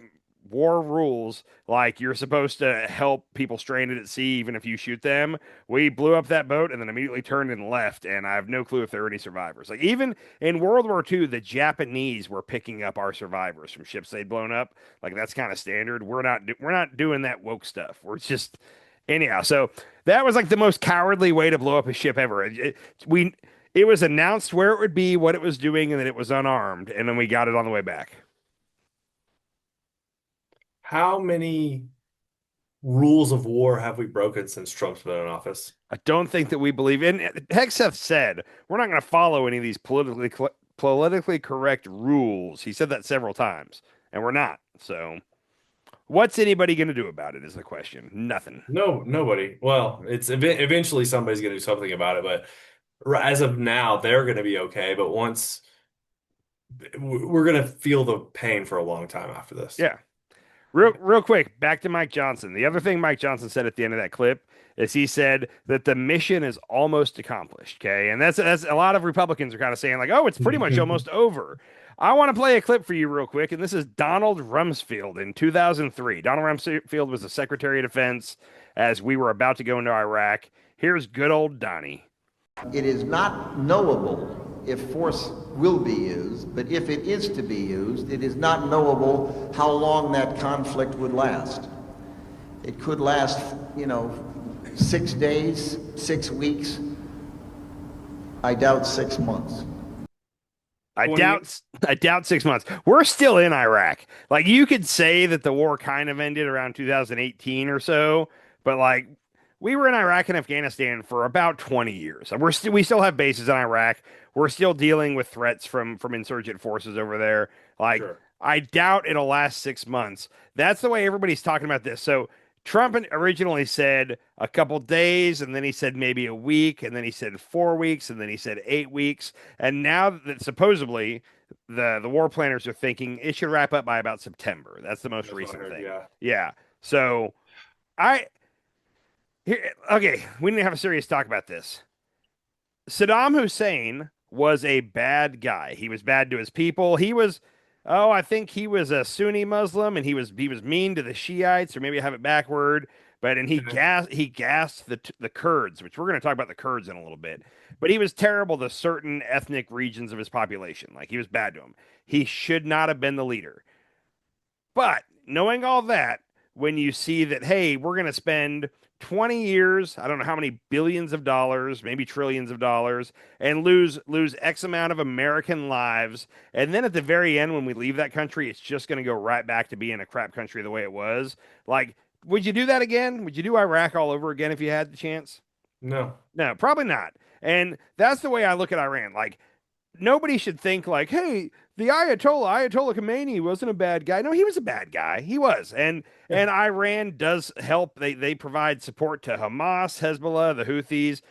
war rules, like you're supposed to help people stranded at sea even if you shoot them. We blew up that boat and then immediately turned and left, and I have no clue if there were any survivors. Like even in World War II, the Japanese were picking up our survivors from ships they'd blown up. Like that's kind of standard. We're not doing that woke stuff. We're just anyhow. So that was like the most cowardly way to blow up a ship ever. It was announced where it would be, what it was doing, and that it was unarmed, and then we got it on the way back. How many rules of war have we broken since Trump's been in office? I don't think that we believe in. Hegseth said we're not going to follow any of these politically correct rules. He said that several times, and we're not. So, what's anybody going to do about it? Is the question. Nothing. No, nobody. Well, it's eventually somebody's going to do something about it, but as of now, they're going to be okay. But once we're going to feel the pain for a long time after this. Yeah. Real quick, back to Mike Johnson. The other thing Mike Johnson said at the end of that clip is he said that the mission is almost accomplished. Okay, and that's a lot of Republicans are kind of saying like, oh, it's pretty much almost over. I want to play a clip for you real quick, and this is Donald Rumsfeld in 2003. Donald Rumsfeld was the Secretary of Defense as we were about to go into Iraq. Here's good old Donnie. It is not knowable if force will be used, but if it is to be used, it is not knowable how long that conflict would last. It could last, 6 days, 6 weeks. I doubt 6 months. I doubt 6 months. We're still in Iraq. Like you could say that the war kind of ended around 2018 or so, but like we were in Iraq and Afghanistan for about 20 years. We still have bases in Iraq. We're still dealing with threats from insurgent forces over there. Like sure. I doubt it'll last 6 months. That's the way everybody's talking about this. So Trump originally said a couple days, and then he said maybe a week, and then he said 4 weeks, and then he said 8 weeks. And now that supposedly the war planners are thinking it should wrap up by about September. That's the most recent thing. Yeah. So okay, we need to have a serious talk about this. Saddam Hussein was a bad guy. He was bad to his people. I think he was a Sunni Muslim, and he was mean to the Shiites, or maybe I have it backward. But he gassed the Kurds, which we're going to talk about the Kurds in a little bit. But he was terrible to certain ethnic regions of his population. Like he was bad to them. He should not have been the leader. But knowing all that, when you see that, hey, we're going to spend 20 years, I don't know how many billions of dollars, maybe trillions of dollars, and lose X amount of American lives. And then at the very end, when we leave that country, it's just going to go right back to being a crap country the way it was. Like, would you do that again? Would you do Iraq all over again if you had the chance? No, probably not. And that's the way I look at Iran. Like, nobody should think like, hey, the Ayatollah Khomeini wasn't a bad guy. No, he was a bad guy. He was. And Iran does help. They provide support to Hamas, Hezbollah, the Houthis.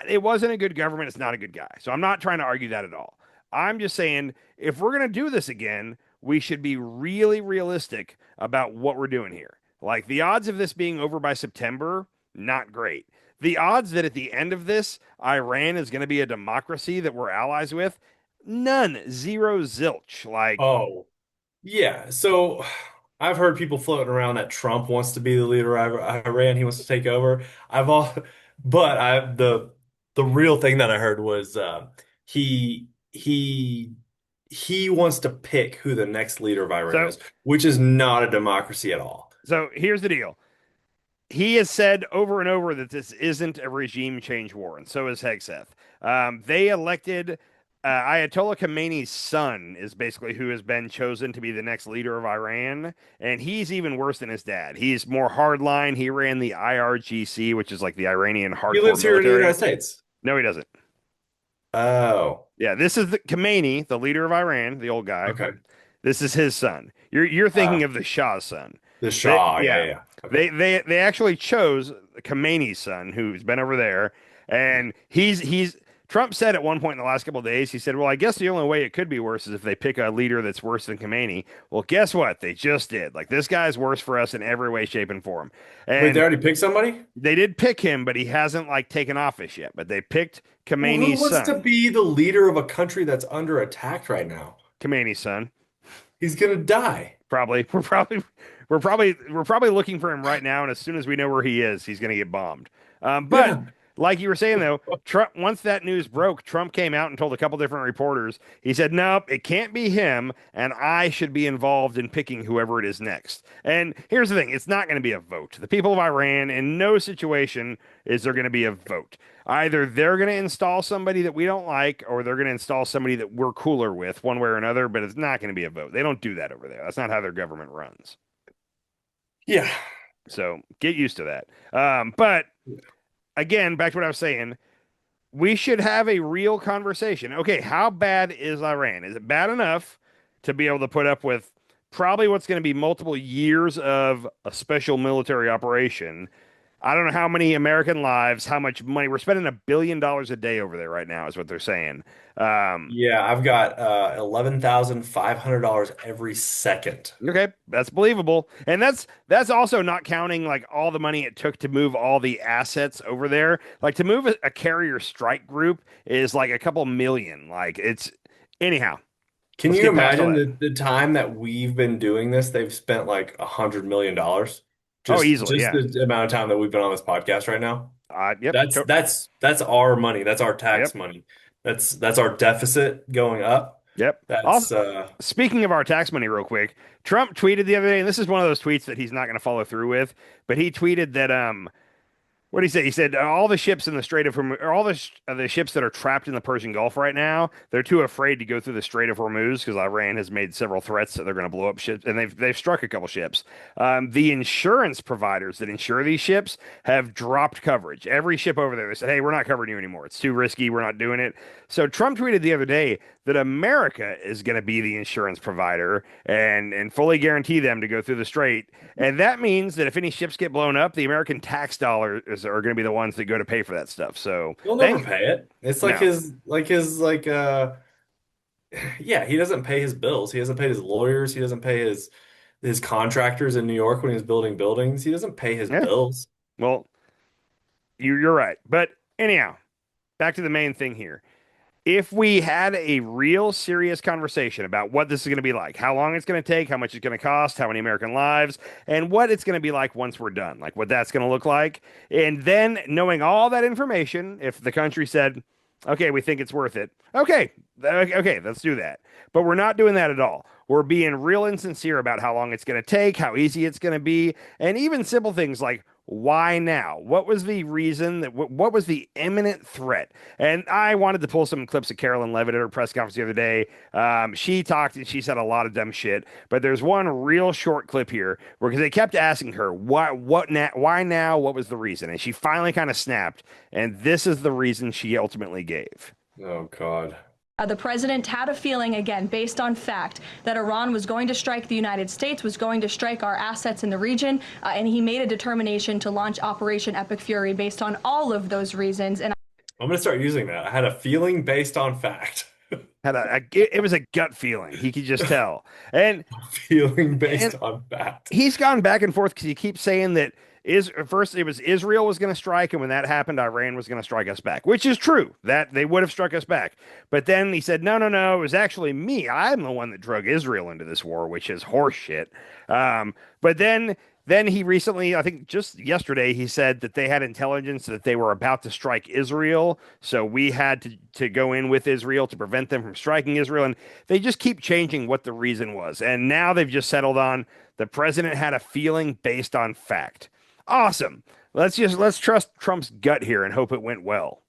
It wasn't a good government. It's not a good guy. So I'm not trying to argue that at all. I'm just saying if we're going to do this again, we should be really realistic about what we're doing here. Like the odds of this being over by September, not great. The odds that at the end of this, Iran is going to be a democracy that we're allies with, none, zero, zilch. Like, Oh, yeah. So I've heard people floating around that Trump wants to be the leader of Iran. He wants to take over. I've all, but the real thing that I heard was he he he wants to pick who the next leader of Iran is, which is not a democracy at all. So here's the deal. He has said over and over that this isn't a regime change war, and so is Hegseth. They elected Ayatollah Khamenei's son is basically who has been chosen to be the next leader of Iran, and he's even worse than his dad. He's more hardline. He ran the IRGC, which is like the Iranian hardcore He lives here in the military. United States. No, he doesn't. Oh, Yeah, this is Khamenei, the leader of Iran, the old guy. okay. This is his son. You're thinking of the Shah's son. The Shah, They- yeah. Okay. They actually chose Khamenei's son, who's been over there, and he's Trump said at one point in the last couple of days, he said, "Well, I guess the only way it could be worse is if they pick a leader that's worse than Khamenei." Well, guess what? They just did. Like this guy's worse for us in every way, shape, and form. And Wait, they already picked somebody? they did pick him, but he hasn't like taken office yet. But they picked Well, who Khamenei's wants son. to be the leader of a country that's under attack right now? Khamenei's son. He's gonna die. Probably. We're probably looking for him right now, and as soon as we know where he is, he's going to get bombed. But Yeah. like you were saying though, Trump once that news broke, Trump came out and told a couple different reporters. He said, "Nope, it can't be him, and I should be involved in picking whoever it is next." And here's the thing: it's not going to be a vote. The people of Iran, in no situation is there going to be a vote. Either they're going to install somebody that we don't like, or they're going to install somebody that we're cooler with, one way or another. But it's not going to be a vote. They don't do that over there. That's not how their government runs. Yeah. So get used to that. But again, back to what I was saying, we should have a real conversation. Okay, how bad is Iran? Is it bad enough to be able to put up with probably what's going to be multiple years of a special military operation? I don't know how many American lives, how much money. We're spending $1 billion a day over there right now, is what they're saying. Yeah, I've got $11,500 every second. Okay, that's believable. And that's also not counting like all the money it took to move all the assets over there. Like to move a carrier strike group is like a couple million. Like it's anyhow. Can Let's you get past all imagine the time that we've been doing this? They've spent like $100 million. Easily, Just yeah. the amount of time that we've been on this podcast right now. Yep. That's our money. That's our tax Yep. money. That's our deficit going up. Yep. That's Also, speaking of our tax money, real quick, Trump tweeted the other day, and this is one of those tweets that he's not going to follow through with, but he tweeted that what did he say? He said all the ships in the Strait of Hormuz, or all the ships that are trapped in the Persian Gulf right now, they're too afraid to go through the Strait of Hormuz because Iran has made several threats that they're going to blow up ships, and they've struck a couple ships. The insurance providers that insure these ships have dropped coverage. Every ship over there, they said, "Hey, we're not covering you anymore. It's too risky. We're not doing it." So Trump tweeted the other day that America is going to be the insurance provider and fully guarantee them to go through the strait. And that means that if any ships get blown up, the American tax dollars are going to be the ones that go to pay for that stuff. So he'll never pay it. It's like yeah, he doesn't pay his bills. He doesn't pay his lawyers. He doesn't pay his contractors in New York when he's building buildings. He doesn't pay his bills. Well, you're right. But anyhow, back to the main thing here. If we had a real serious conversation about what this is going to be like, how long it's going to take, how much it's going to cost, how many American lives, and what it's going to be like once we're done, like what that's going to look like, and then knowing all that information, if the country said, "Okay, we think it's worth it," okay, let's do that. But we're not doing that at all. We're being real insincere about how long it's going to take, how easy it's going to be, and even simple things like, why now? What was the reason that what was the imminent threat? And I wanted to pull some clips of Carolyn Levitt at her press conference the other day. She talked and she said a lot of dumb shit, but there's one real short clip here because they kept asking her why now? What was the reason? And she finally kind of snapped. And this is the reason she ultimately gave. Oh, God. The president had a feeling, again, based on fact, that Iran was going to strike the United States, was going to strike our assets in the region, and he made a determination to launch Operation Epic Fury based on all of those reasons. And I'm going to start using that. I had a feeling based on fact. It was a gut feeling. He could just tell. And Feeling based on fact. he's gone back and forth because he keeps saying that first it was Israel was going to strike, and when that happened, Iran was going to strike us back, which is true that they would have struck us back. But then he said, no, it was actually me. I'm the one that drug Israel into this war, which is horseshit. But then he recently, I think just yesterday, he said that they had intelligence that they were about to strike Israel. So we had to go in with Israel to prevent them from striking Israel. And they just keep changing what the reason was. And now they've just settled on the president had a feeling based on fact. Awesome. Let's trust Trump's gut here and hope it went well.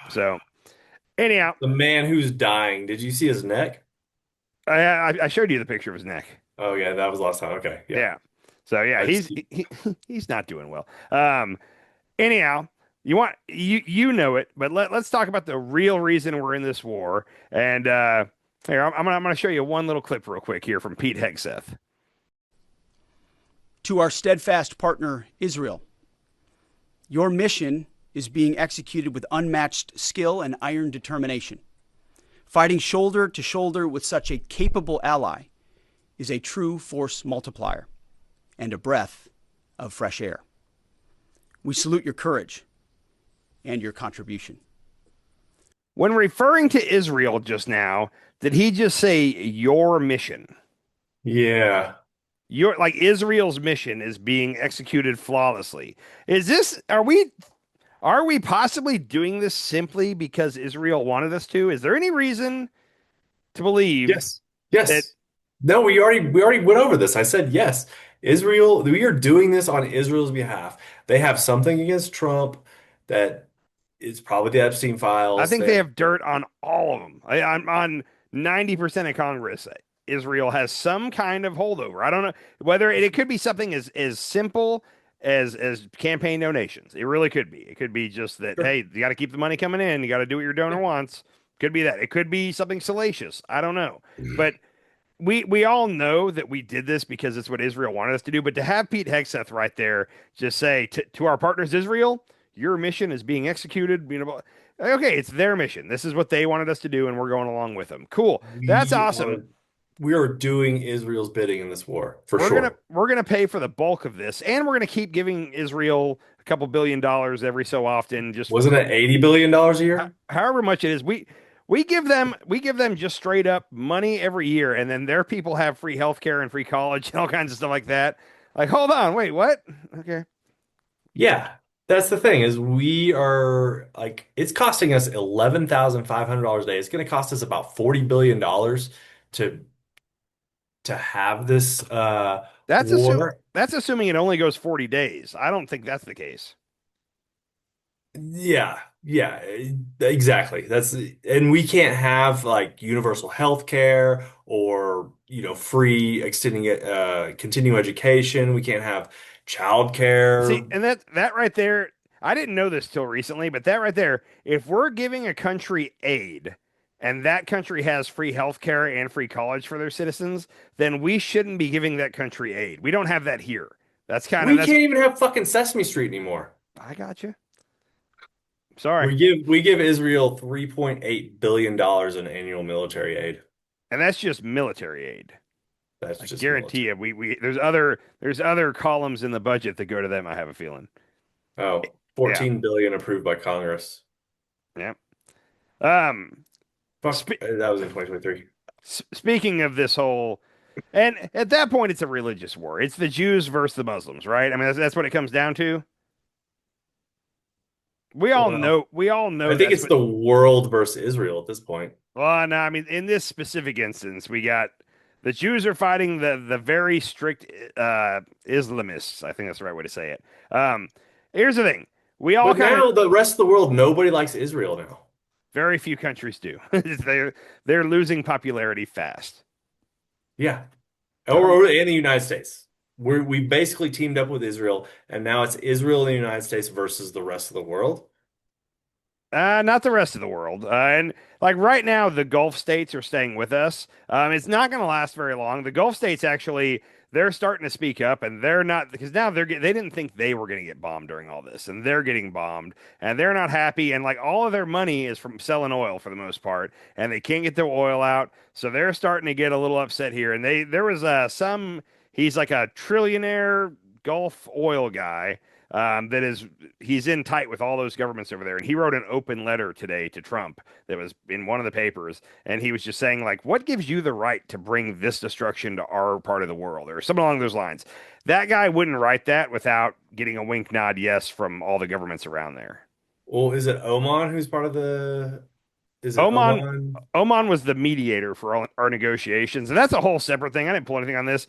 So anyhow, the man who's dying. Did you see his neck? I showed you the picture of his neck. Oh yeah, that was last time. Okay. Yeah. So yeah, he's not doing well. Anyhow, you know it, but let's talk about the real reason we're in this war. And here I'm gonna show you one little clip real quick here from Pete Hegseth. To our steadfast partner, Israel, your mission is being executed with unmatched skill and iron determination. Fighting shoulder to shoulder with such a capable ally is a true force multiplier and a breath of fresh air. We salute your courage and your contribution. When referring to Israel just now, did he just say your mission? Yeah. Like Israel's mission is being executed flawlessly. Are we possibly doing this simply because Israel wanted us to? Is there any reason to believe? Yes. No, we already went over this. I said yes. Israel, we are doing this on Israel's behalf. They have something against Trump that is probably the Epstein files. I think they have dirt on all of them. I'm on 90% of Congress. Israel has some kind of holdover. I don't know whether it could be something as simple as campaign donations. It really could be. It could be just that, Sure. Hey, you got to keep the money coming in. You got to do what your donor wants. Could be that. It could be something salacious. I don't know. But we all know that we did this because it's what Israel wanted us to do. But to have Pete Hegseth right there just say to our partners, Israel, your mission is being executed. Okay, it's their mission. This is what they wanted us to do, and we're going along with them. Cool. That's awesome. We are doing Israel's bidding in this war for sure. We're gonna pay for the bulk of this, and we're gonna keep giving Israel a couple $1 billion every so often. Just wasn't it $80 billion a year? However much it is, we give them just straight up money every year, and then their people have free healthcare and free college and all kinds of stuff like that. Like, hold on, wait, what? Okay. Yeah, that's the thing is we are like it's costing us $11,500 a day. It's going to cost us about $40 billion to have this war. That's assuming it only goes 40 days. I don't think that's the case. Yeah, exactly. And we can't have like universal health care or free continuing education. We can't have childcare. See, and that right there, I didn't know this till recently, but that right there, if we're giving a country aid and that country has free healthcare and free college for their citizens, then we shouldn't be giving that country aid. We don't have that here. We can't even have fucking Sesame Street anymore. I got you. Sorry. We give Israel $3.8 billion in annual military aid. And that's just military aid. I guarantee you, we there's other columns in the budget that go to them, I have a feeling. Oh, $14 billion approved by Congress. Yeah. That was in 2023. Speaking of this whole, and at that point, it's a religious war. It's the Jews versus the Muslims, right? I mean, that's what it comes down to. We all know. I think it's the world versus Israel at this point. Well, no, I mean, in this specific instance, we got the Jews are fighting the very strict Islamists. I think that's the right way to say it. Here's the thing: the rest of the world, nobody likes Israel now. Very few countries do. They're losing popularity fast. Yeah, or in the United States. We basically teamed up with Israel, and now it's Israel and the United States versus the rest of the world. Not the rest of the world. And like right now, the Gulf states are staying with us. It's not going to last very long. The Gulf states actually, they're starting to speak up, and they're not, because now they didn't think they were going to get bombed during all this, and they're getting bombed, and they're not happy. And like all of their money is from selling oil for the most part, and they can't get their oil out, so they're starting to get a little upset here. And there was he's like a trillionaire Gulf oil guy. He's in tight with all those governments over there, and he wrote an open letter today to Trump that was in one of the papers, and he was just saying like, what gives you the right to bring this destruction to our part of the world, or something along those lines. That guy wouldn't write that without getting a wink nod yes from all the governments around there. Well, is it Oman who's part of the? Is it Oman was the mediator for all our negotiations, and that's a whole separate thing. I didn't pull anything on this.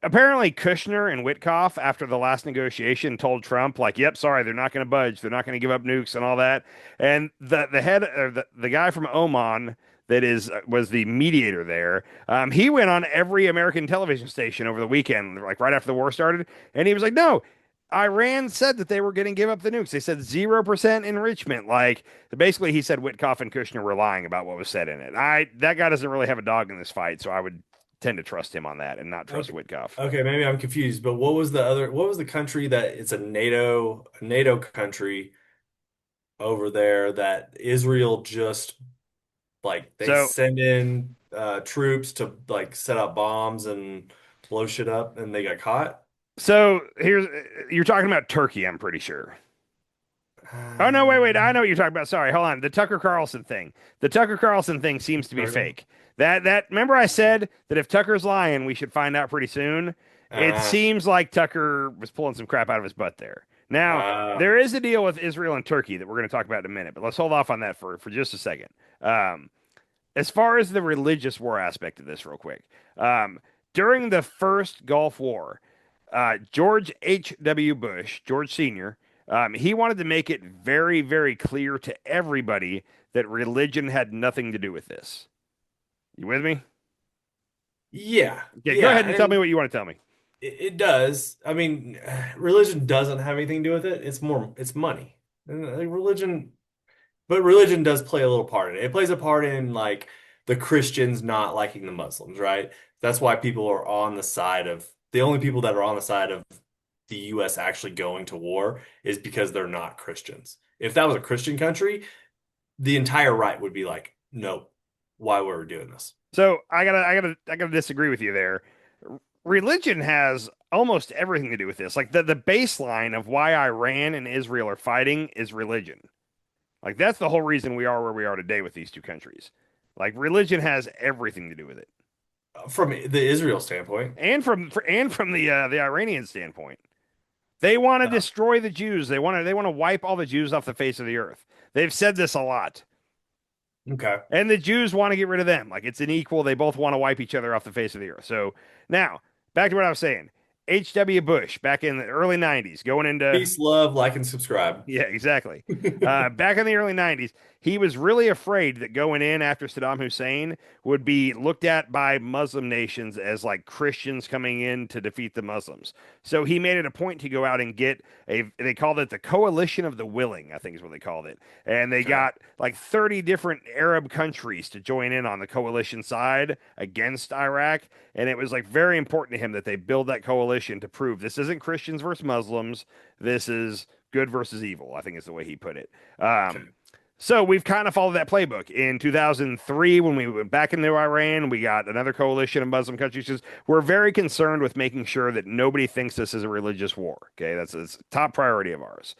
Apparently, Kushner and Witkoff, after the last negotiation, told Trump, like, "Yep, sorry, they're not going to budge. They're not going to give up nukes and all that." And the head, or the guy from Oman that was the mediator there, he went on every American television station over the weekend, like right after the war started, and he was like, "No, Iran said that they were going to give up the nukes. They said 0% enrichment." Like, basically, he said Witkoff and Kushner were lying about what was said in it. That guy doesn't really have a dog in this fight, so I would tend to trust him on that and not trust Witkoff. Okay, maybe I'm confused, but what was the country that it's a NATO country over there that Israel just like they send in troops to like set up bombs and blow shit up and they got caught? So you're talking about Turkey, I'm pretty sure. Oh no, wait, I know what you're talking about. Sorry, hold on. The Tucker Carlson thing. The Tucker Carlson thing seems to be fake. That remember I said that if Tucker's lying, we should find out pretty soon. It seems like Tucker was pulling some crap out of his butt there. Now, there is a deal with Israel and Turkey that we're going to talk about in a minute, but let's hold off on that for just a second. As far as the religious war aspect of this, real quick. During the first Gulf War, George H.W. Bush, George Sr., he wanted to make it very, very clear to everybody that religion had nothing to do with this. You with me? Yeah. Okay, go ahead and tell me what you want to tell me. It does. I mean, religion doesn't have anything to do with it. It's money. And religion does play a little part in it. It plays a part in like the Christians not liking the Muslims, right? That's why the only people that are on the side of the U.S. actually going to war is because they're not Christians. If that was a Christian country, the entire right would be like, no, why were we doing this? So I gotta disagree with you there. Religion has almost everything to do with this. Like the baseline of why Iran and Israel are fighting is religion. Like that's the whole reason we are where we are today with these two countries. Like religion has everything to do with it. From the Israel standpoint, and from the Iranian standpoint, they want to destroy the Jews. They want to wipe all the Jews off the face of the earth. They've said this a lot. Okay. And the Jews want to get rid of them. Like it's an equal. They both want to wipe each other off the face of the earth. So now back to what I was saying. H.W. Bush back in the early 90s, going into peace, love, like, and subscribe. Yeah, exactly. Back in the early 90s, he was really afraid that going in after Saddam Hussein would be looked at by Muslim nations as like Christians coming in to defeat the Muslims. So he made it a point to go out and get they called it the Coalition of the Willing, I think is what they called it. And they got like 30 different Arab countries to join in on the coalition side against Iraq. And it was like very important to him that they build that coalition to prove this isn't Christians versus Muslims. This is good versus evil, I think is the way he put it. So we've kind of followed that playbook. In 2003, when we went back into Iran, we got another coalition of Muslim countries. We're very concerned with making sure that nobody thinks this is a religious war. Okay, that's a top priority of ours.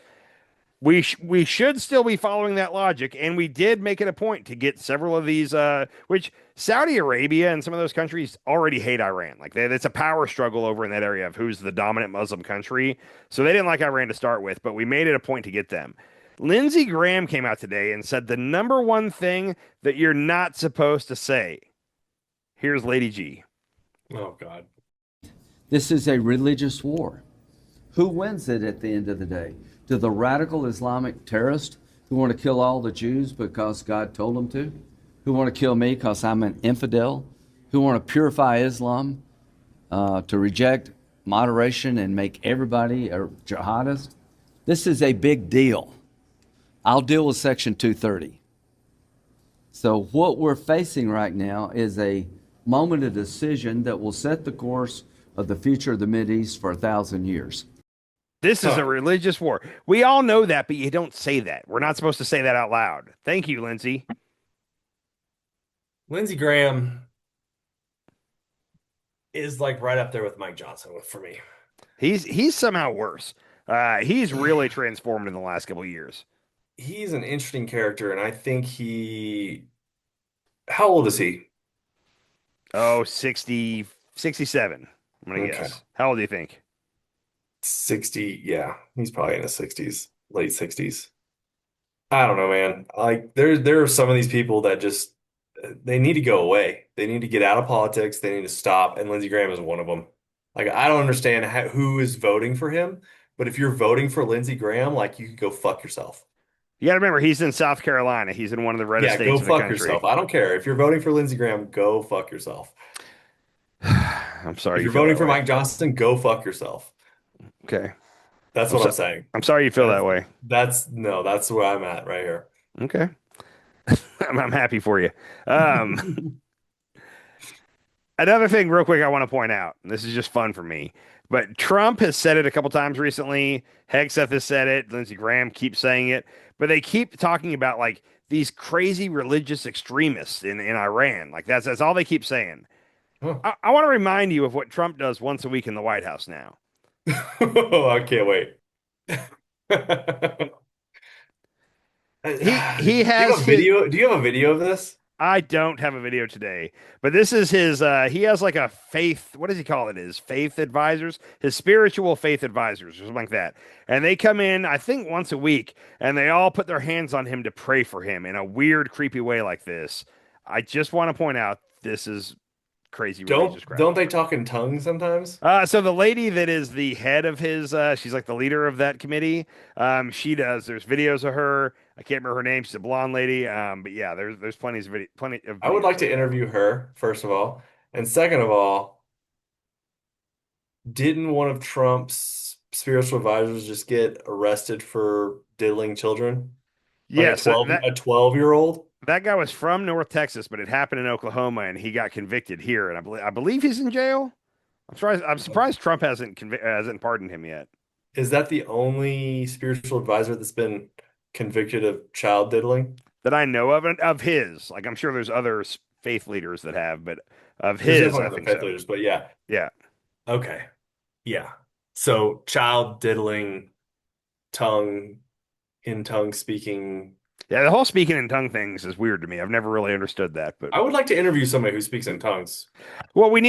We should still be following that logic, and we did make it a point to get several of these, which Saudi Arabia and some of those countries already hate Iran. Like it's a power struggle over in that area of who's the dominant Muslim country. So they didn't like Iran to start with, but we made it a point to get them. Lindsey Graham came out today and said the number one thing that you're not supposed to say. Here's Lady G. Oh, God. This is a religious war. Who wins it at the end of the day? Do the radical Islamic terrorists who want to kill all the Jews because God told them to? Who want to kill me because I'm an infidel? Who want to purify Islam, to reject moderation and make everybody a jihadist? This is a big deal. I'll deal with Section 230. So what we're facing right now is a moment of decision that will set the course of the future of the Mideast for 1,000 years. This is a religious war. We all know that, but you don't say that. We're not supposed to say that out loud. Thank you, Lindsey. Lindsey Graham is like right up there with Mike Johnson for me. He's somehow worse. He's really transformed in the last couple of years. He's an interesting character, and I think how old is he? Oh, 60, 67. I'm going to guess. How old do you think? 60. Yeah, he's probably in his 60s, late 60s. I don't know, man. Like there are some of these people that just they need to go away. They need to get out of politics. They need to stop, and Lindsey Graham is one of them. Like I don't understand who is voting for him, but if you're voting for Lindsey Graham, like you can go fuck yourself. You got to remember, he's in South Carolina. He's in one of the reddest states in the country. Yeah, go fuck yourself. I don't care. If you're voting for Lindsey Graham, go fuck yourself. I'm sorry. If you're voting for Mike Johnson, go fuck yourself. Okay. That's what I'm saying. I'm sorry you feel that way. That's where I'm at right here. Okay. I'm happy for you. Another thing real quick I want to point out, and this is just fun for me, but Trump has said it a couple times recently. Hegseth has said it. Lindsey Graham keeps saying it, but they keep talking about like these crazy religious extremists in Iran. Like that's all they keep saying. Huh. I want to remind you of what Trump does once a week in the White House now. I can't wait. He has video. Do you have a video of this? I don't have a video today, but this is his, he has like a faith, what does he call it? His faith advisors, his spiritual faith advisors, or something like that. And they come in, I think once a week, and they all put their hands on him to pray for him in a weird, creepy way like this. I just want to point out, this is crazy religious crap. Don't they talk in tongues sometimes? So the lady that is the head of his, she's like the leader of that committee. She does. There's videos of her. I can't remember her name. She's a blonde lady. But yeah, there's plenty of videos. I would like to interview her, first of all. And second of all, didn't one of Trump's spiritual advisors just get arrested for diddling children? Yes, a 12-year-old? That guy was from North Texas, but it happened in Oklahoma, and he got convicted here. And I believe he's in jail. I'm surprised Trump hasn't pardoned him yet. Is that the only spiritual advisor that's been convicted of child diddling that I know of his? Like I'm sure there's other faith leaders that have, but of his, I think faith so. leaders, but yeah. Okay, yeah. So child diddling, tongue speaking. Yeah, the whole speaking in tongue things is weird to me. I've never really understood that, but I would like to interview somebody who speaks in tongues. What we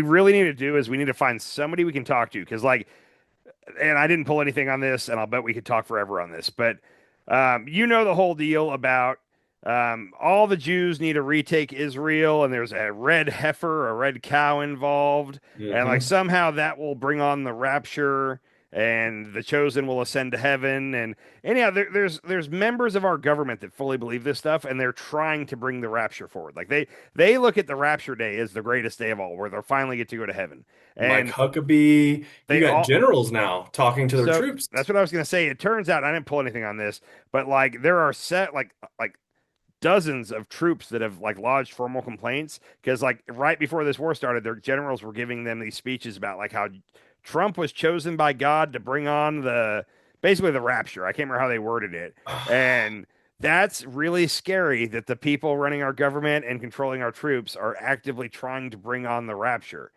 really need to do is we need to find somebody we can talk to, because and I didn't pull anything on this, and I'll bet we could talk forever on this, but the whole deal about all the Jews need to retake Israel, and there's a red heifer, a red cow involved, and like somehow that will bring on the rapture, and the chosen will ascend to heaven. And anyhow, there's members of our government that fully believe this stuff, and they're trying to bring the rapture forward. Like they look at the rapture day as the greatest day of all, where they'll finally get to go to heaven. And Mike Huckabee, you got generals now talking to their troops. That's what I was going to say. It turns out I didn't pull anything on this, but like there are like dozens of troops that have like lodged formal complaints, because like right before this war started, their generals were giving them these speeches about like how Trump was chosen by God to bring on basically the rapture. I can't remember how they worded it. And that's really scary that the people running our government and controlling our troops are actively trying to bring on the rapture.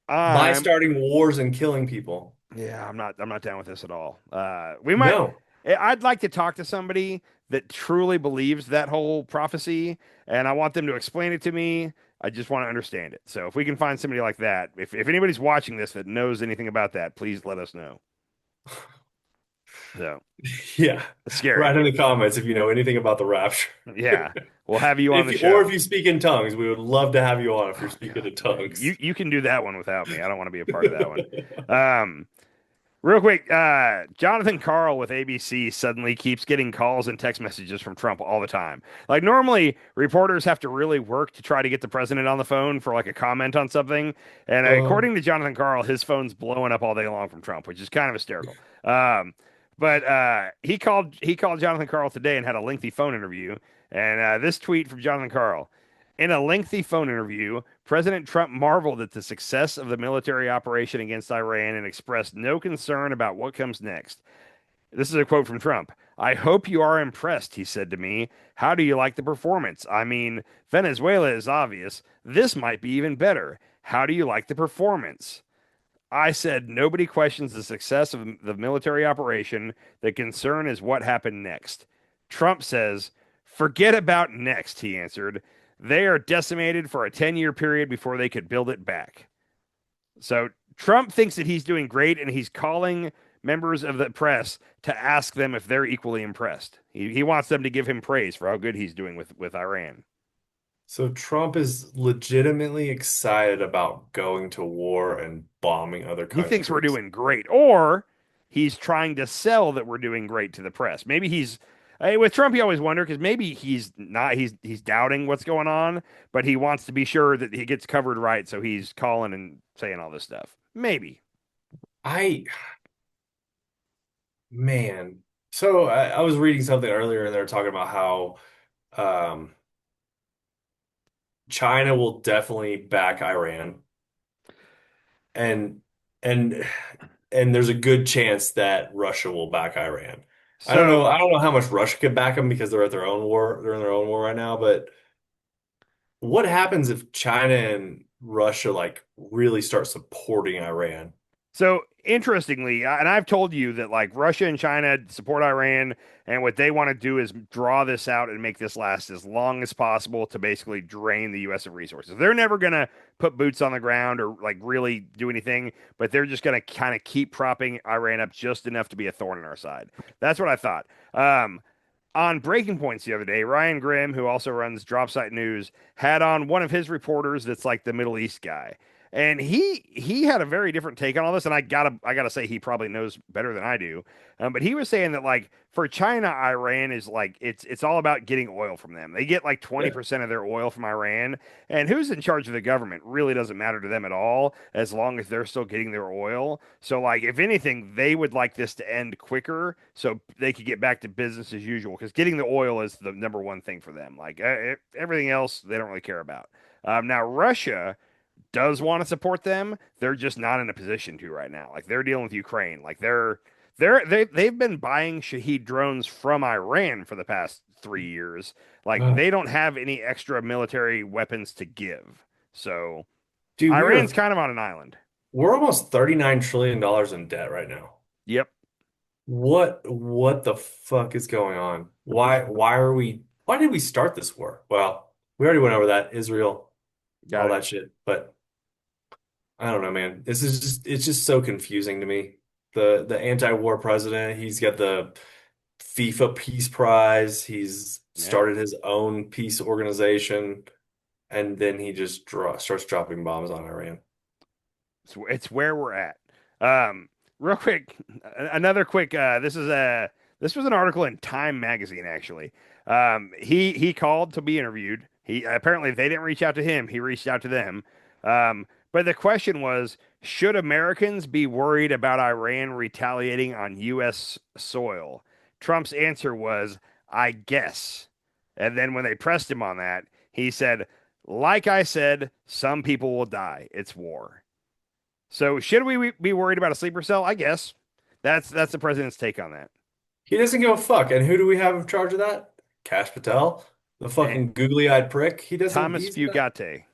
By starting wars and killing people. Yeah, I'm not down with this at all. I'd like to talk to somebody that truly believes that whole prophecy, and I want them to explain it to me. I just want to understand it. So if we can find somebody like that, if anybody's watching this that knows anything about that, please let us know. So yeah, it's scary. Write in the comments if you know anything about the rapture. Yeah, we'll have you on the show. Or if you speak in tongues, we would love to have you on if you're speaking in tongues. You can do that one without me. I don't want to be a part of that one. Real quick, Jonathan Karl with ABC suddenly keeps getting calls and text messages from Trump all the time. Like normally, reporters have to really work to try to get the president on the phone for like a comment on something. And according to Jonathan Karl, his phone's blowing up all day long from Trump, which is kind of hysterical. But he called Jonathan Karl today and had a lengthy phone interview. And this tweet from Jonathan Karl. In a lengthy phone interview, President Trump marveled at the success of the military operation against Iran and expressed no concern about what comes next. This is a quote from Trump. I hope you are impressed, he said to me. How do you like the performance? I mean, Venezuela is obvious. This might be even better. How do you like the performance? I said, nobody questions the success of the military operation. The concern is what happened next. Trump says, forget about next, he answered. They are decimated for a 10-year period before they could build it back. So Trump thinks that he's doing great, and he's calling members of the press to ask them if they're equally impressed. He wants them to give him praise for how good he's doing with Iran. So Trump is legitimately excited about going to war and bombing other countries. He thinks we're doing great, or he's trying to sell that we're doing great to the press. Maybe he's with Trump. You always wonder because maybe he's not. He's doubting what's going on, but he wants to be sure that he gets covered right. So he's calling and saying all this stuff. Maybe. Man. So I was reading something earlier, and they were talking about how China will definitely back Iran, and and there's a good chance that Russia will back Iran. I don't know. I don't know how much Russia could back them because they're at their own war. They're in their own war right now. But what happens if China and Russia like really start supporting Iran? So interestingly, and I've told you that like Russia and China support Iran, and what they want to do is draw this out and make this last as long as possible to basically drain the U.S. of resources. They're never going to put boots on the ground or like really do anything, but they're just going to kind of keep propping Iran up just enough to be a thorn in our side. That's what I thought. On Breaking Points the other day, Ryan Grimm, who also runs Dropsite News, had on one of his reporters that's like the Middle East guy. And he had a very different take on all this, and I gotta say he probably knows better than I do. But he was saying that like for China, Iran is like it's all about getting oil from them. They get like 20% of their oil from Iran, and who's in charge of the government really doesn't matter to them at all as long as they're still getting their oil. So like if anything, they would like this to end quicker so they could get back to business as usual because getting the oil is the number one thing for them. Like everything else, they don't really care about. Now Russia does want to support them. They're just not in a position to right now. Like they're dealing with Ukraine. Like they've been buying Shahed drones from Iran for the past 3 years. Like they don't have any extra military weapons to give. So dude, Iran's kind of on an island. We're almost $39 trillion in debt right now. Yep. What the fuck is going on? Why did we start this war? Well, we already went over that. Israel, all that shit. But I don't know, man. It's just so confusing to me. The anti-war president, he's got the FIFA Peace Prize. He's started his own peace organization, and then he just starts dropping bombs on Iran. It's where we're at. Real quick, another quick. This was an article in Time magazine actually. He called to be interviewed. He apparently they didn't reach out to him. He reached out to them. But the question was, should Americans be worried about Iran retaliating on U.S. soil? Trump's answer was, I guess. And then when they pressed him on that, he said, like I said, some people will die. It's war. So should we be worried about a sleeper cell? I guess. That's the president's take on that. He doesn't give a fuck. And who do we have in charge of that? Kash Patel, the fucking googly-eyed prick. He doesn't. Thomas Fugate.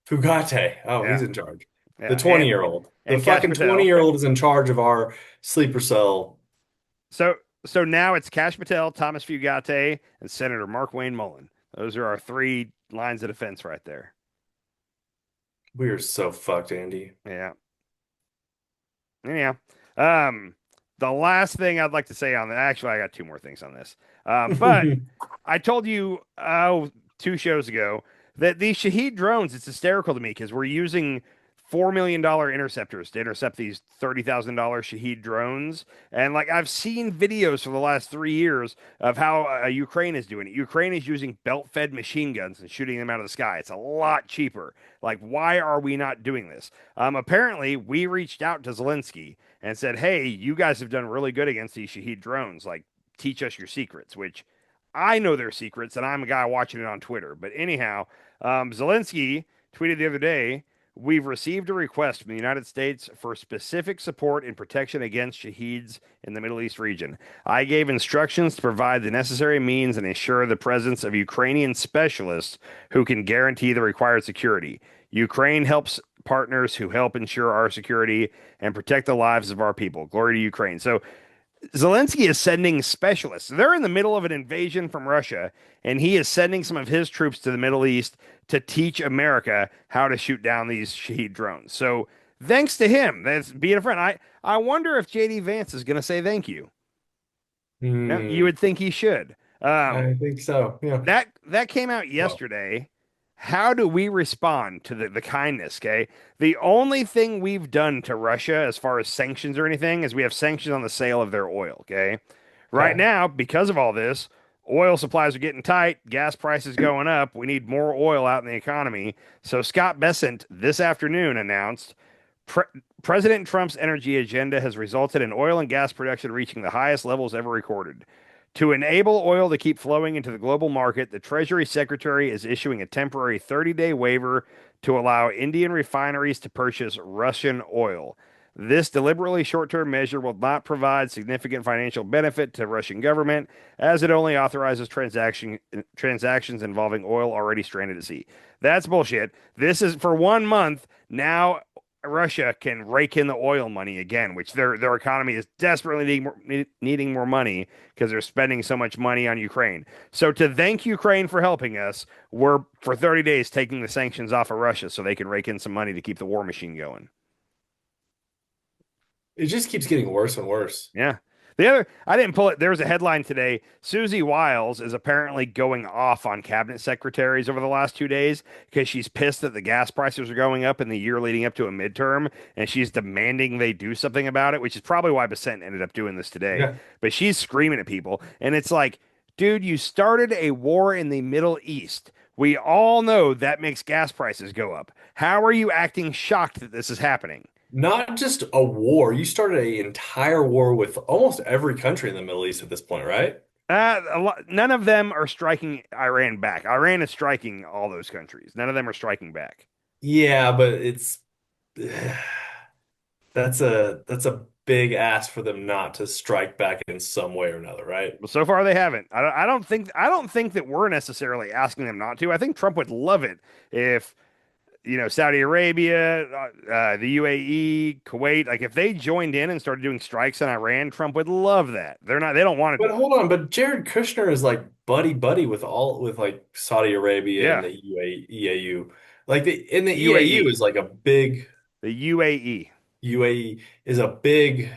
Fugate. Oh, he's in charge. Yeah. The 20-year-old. The fucking 20-year-old is in charge of our sleeper cell. So now it's Kash Patel, Thomas Fugate, and Senator MarkWayne Mullen. Those are our 3 lines of defense right there. We are so fucked, Andy. Yeah. Anyhow, the last thing I'd like to say on that, actually, I got 2 more things on this. But I told you 2 shows ago that these Shahed drones, it's hysterical to me because we're using $4 million interceptors to intercept these $30,000 Shahed drones. And like I've seen videos for the last 3 years of how Ukraine is doing it. Ukraine is using belt-fed machine guns and shooting them out of the sky. It's a lot cheaper. Like, why are we not doing this? Apparently, we reached out to Zelensky and said, hey, you guys have done really good against these Shahed drones. Like, teach us your secrets, which I know their secrets, and I'm a guy watching it on Twitter. But anyhow, Zelensky tweeted the other day, we've received a request from the United States for specific support and protection against Shaheeds in the Middle East region. I gave instructions to provide the necessary means and ensure the presence of Ukrainian specialists who can guarantee the required security. Ukraine helps partners who help ensure our security and protect the lives of our people. Glory to Ukraine. So Zelensky is sending specialists. They're in the middle of an invasion from Russia, and he is sending some of his troops to the Middle East to teach America how to shoot down these Shahed drones. So thanks to him. That's being a friend. I wonder if JD Vance is going to say thank you. No, you would think he should. I think so. Yeah. That came out yesterday. How do we respond to the kindness, okay? The only thing we've done to Russia as far as sanctions or anything is we have sanctions on the sale of their oil, okay? Right now, because of all this, oil supplies are getting tight, gas prices going up, we need more oil out in the economy. So Scott Bessent this afternoon announced President Trump's energy agenda has resulted in oil and gas production reaching the highest levels ever recorded. To enable oil to keep flowing into the global market, the Treasury Secretary is issuing a temporary 30-day waiver to allow Indian refineries to purchase Russian oil. This deliberately short-term measure will not provide significant financial benefit to the Russian government, as it only authorizes transactions involving oil already stranded at sea. That's bullshit. This is for 1 month. Now Russia can rake in the oil money again, which their economy is desperately needing more money because they're spending so much money on Ukraine. So to thank Ukraine for helping us, we're for 30 days taking the sanctions off of Russia so they can rake in some money to keep the war machine going. It just keeps getting worse and worse. Yeah. I didn't pull it. There was a headline today. Susie Wiles is apparently going off on cabinet secretaries over the last 2 days because she's pissed that the gas prices are going up in the year leading up to a midterm, and she's demanding they do something about it, which is probably why Bessent ended up doing this today. Yeah. But she's screaming at people, and it's like, dude, you started a war in the Middle East. We all know that makes gas prices go up. How are you acting shocked that this is happening? Not just a war. You started an entire war with almost every country in the Middle East at this point, right? None of them are striking Iran back. Iran is striking all those countries. None of them are striking back. Yeah, but that's a big ask for them not to strike back in some way or another, right? Well, so far they haven't. I don't think that we're necessarily asking them not to. I think Trump would love it if Saudi Arabia, the UAE, Kuwait, like if they joined in and started doing strikes on Iran, Trump would love that. They don't want to. But hold on, but Jared Kushner is like buddy with like Saudi Arabia and the UAE. Like the UAE is like a big. The UAE is a big.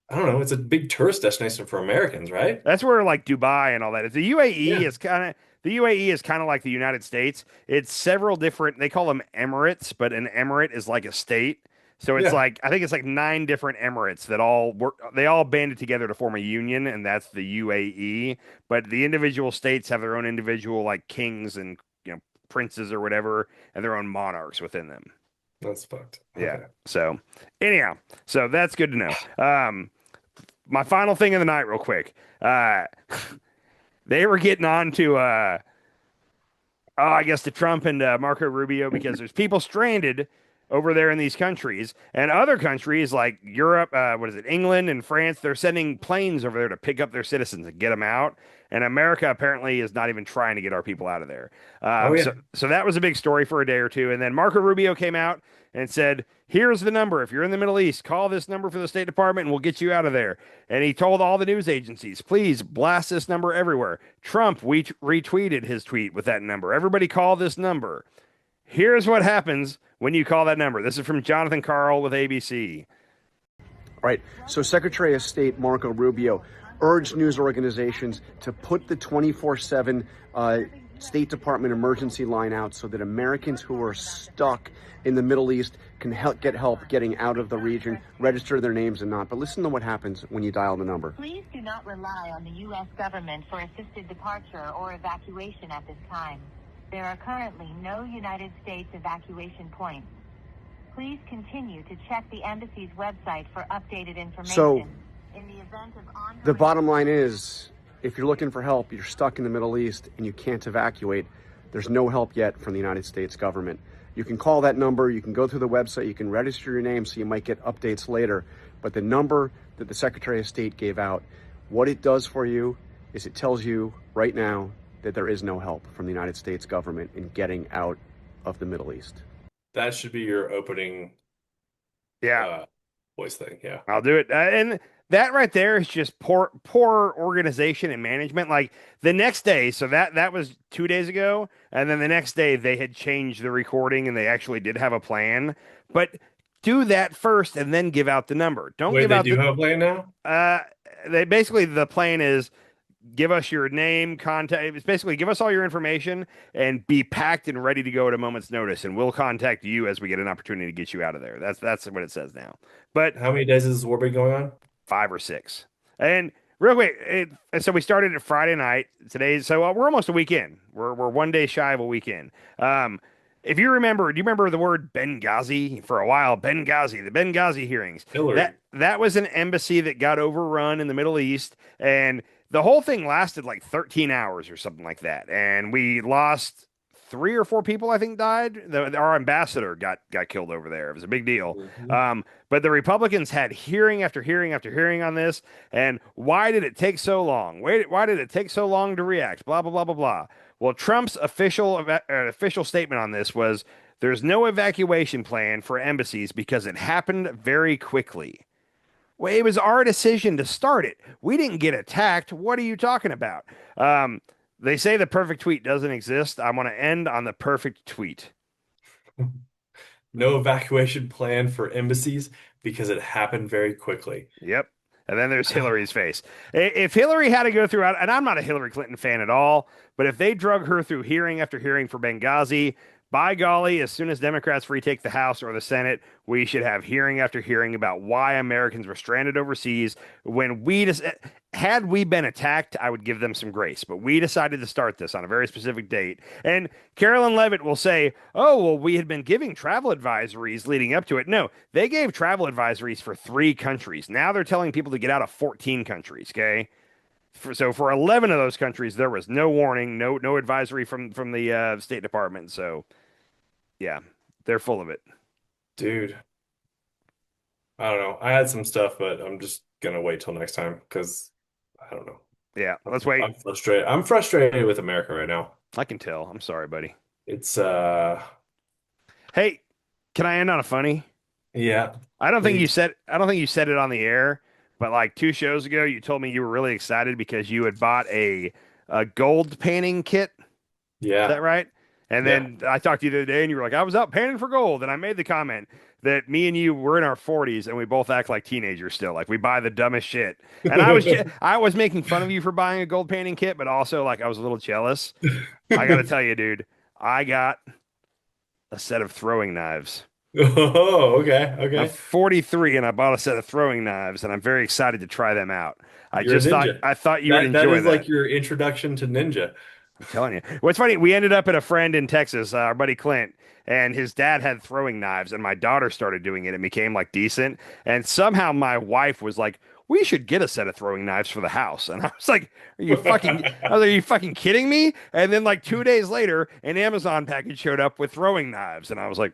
I don't know. It's a big tourist destination for Americans, right? That's where like Dubai and all that is. The UAE is kind of. The UAE is kind of like the United States. It's several different, they call them emirates, but an emirate is like a state. So it's like, I think it's like 9 different emirates that they all banded together to form a union, and that's the UAE. But the individual states have their own individual like kings and princes or whatever, and their own monarchs within them. That's fucked. Yeah. Okay. So anyhow, so that's good to know. My final thing of the night real quick. They were getting on to, I guess, to Trump and Marco Rubio because there's people stranded over there in these countries. And other countries like Europe, England and France, they're sending planes over there to pick up their citizens and get them out. And America apparently is not even trying to get our people out of there. So that was a big story for a day or two. And then Marco Rubio came out and said, here's the number. If you're in the Middle East, call this number for the State Department and we'll get you out of there. And he told all the news agencies, please blast this number everywhere. Trump retweeted his tweet with that number. Everybody call this number. Here's what happens when you call that number. This is from Jonathan Karl with ABC. Right. So Secretary of State Marco Rubio urged news organizations to put the 24/7 State Department emergency line out so that Americans who are stuck in the Middle East can get help getting out of the region, register their names and not. But listen to what happens when you dial the number. Please do not rely on the U.S. government for assisted departure or evacuation at this time. There are currently no United States evacuation points. Please continue to check the embassy's website for updated information. So, in the event of ongoing... the bottom line is, if you're looking for help, you're stuck in the Middle East and you can't evacuate, there's no help yet from the United States government. You can call that number, you can go through the website, you can register your name so you might get updates later. But the number that the Secretary of State gave out, what it does for you is it tells you right now that there is no help from the United States government in getting out of the Middle East. That should be your opening voice thing. Yeah. I'll do it. And that right there is just poor organization and management. Like the next day, so that was 2 days ago, and then the next day they had changed the recording and they actually did have a plan. But do that first and then give out the number. Don't give out. They do have a plan now? They basically, the plan is give us your name, contact. It's basically give us all your information and be packed and ready to go at a moment's notice, and we'll contact you as we get an opportunity to get you out of there. That's what it says now. But how many days has this war been going on? 5 or 6. And real quick, so we started it Friday night. So we're almost a week in. We're 1 day shy of a week in. If you remember, do you remember the word Benghazi? For a while, Benghazi, the Benghazi hearings. Hillary. That was an embassy that got overrun in the Middle East, and the whole thing lasted like 13 hours or something like that. And we lost 3 or 4 people, I think, died. Our ambassador got killed over there. It was a big deal. Mm-hmm. But the Republicans had hearing after hearing after hearing on this. And why did it take so long? Why did it take so long to react? Blah, blah, blah, blah, blah. Well, Trump's official statement on this was there's no evacuation plan for embassies because it happened very quickly. Well, it was our decision to start it. We didn't get attacked. What are you talking about? They say the perfect tweet doesn't exist. I want to end on the perfect tweet. No evacuation plan for embassies because it happened very quickly. Yep. And then there's Hillary's face. If Hillary had to go through, and I'm not a Hillary Clinton fan at all, but if they drug her through hearing after hearing for Benghazi, by golly, as soon as Democrats retake the House or the Senate, we should have hearing after hearing about why Americans were stranded overseas. When had we been attacked, I would give them some grace. But we decided to start this on a very specific date. And Carolyn Levitt will say, oh, well, we had been giving travel advisories leading up to it. No, they gave travel advisories for 3 countries. Now they're telling people to get out of 14 countries, okay? So for 11 of those countries, there was no warning, no advisory from the State Department. So, yeah, they're full of it. Dude, I don't know. I had some stuff, but I'm just going to wait till next time because I don't know. Yeah, let's wait. I'm frustrated. I'm frustrated with America right now. I can tell. I'm sorry, buddy. It's Hey, can I end on a funny? Yeah. I don't think you said it on the air, but like 2 shows ago, you told me you were really excited because you had bought a gold painting kit. Yeah. Is that right? And then I talked to you the other day and you were like, I was out painting for gold. And I made the comment that me and you were in our 40s and we both act like teenagers still. Like we buy the dumbest shit. And I was making fun of you for buying a gold painting kit, but also like I was a little jealous. I got to tell you, dude, I got a set of throwing knives. Oh, okay. I'm 43 and I bought a set of throwing knives and I'm very excited to try them out. I thought you would enjoy that. That is like your introduction to ninja. I'm telling you. What's funny, we ended up at a friend in Texas, our buddy Clint, and his dad had throwing knives, and my daughter started doing it and became like decent. And somehow my wife was like, we should get a set of throwing knives for the house. And I was like, are you fucking kidding me? And then like 2 days later, an Amazon package showed up with throwing knives. And I was like,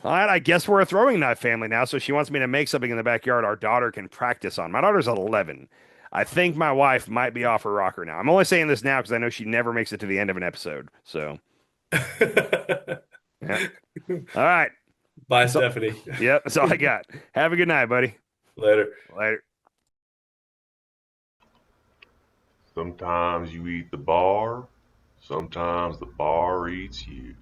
all right, I guess we're a throwing knife family now. So she wants me to make something in the backyard our daughter can practice on. My daughter's 11. I think my wife might be off her rocker now. I'm only saying this now because I know she never makes it to the end of an episode. So, yeah. All right. Bye, Stephanie. Yep, that's all I got. Have a good night, buddy. Later. Sometimes you eat the bar, sometimes the bar eats you.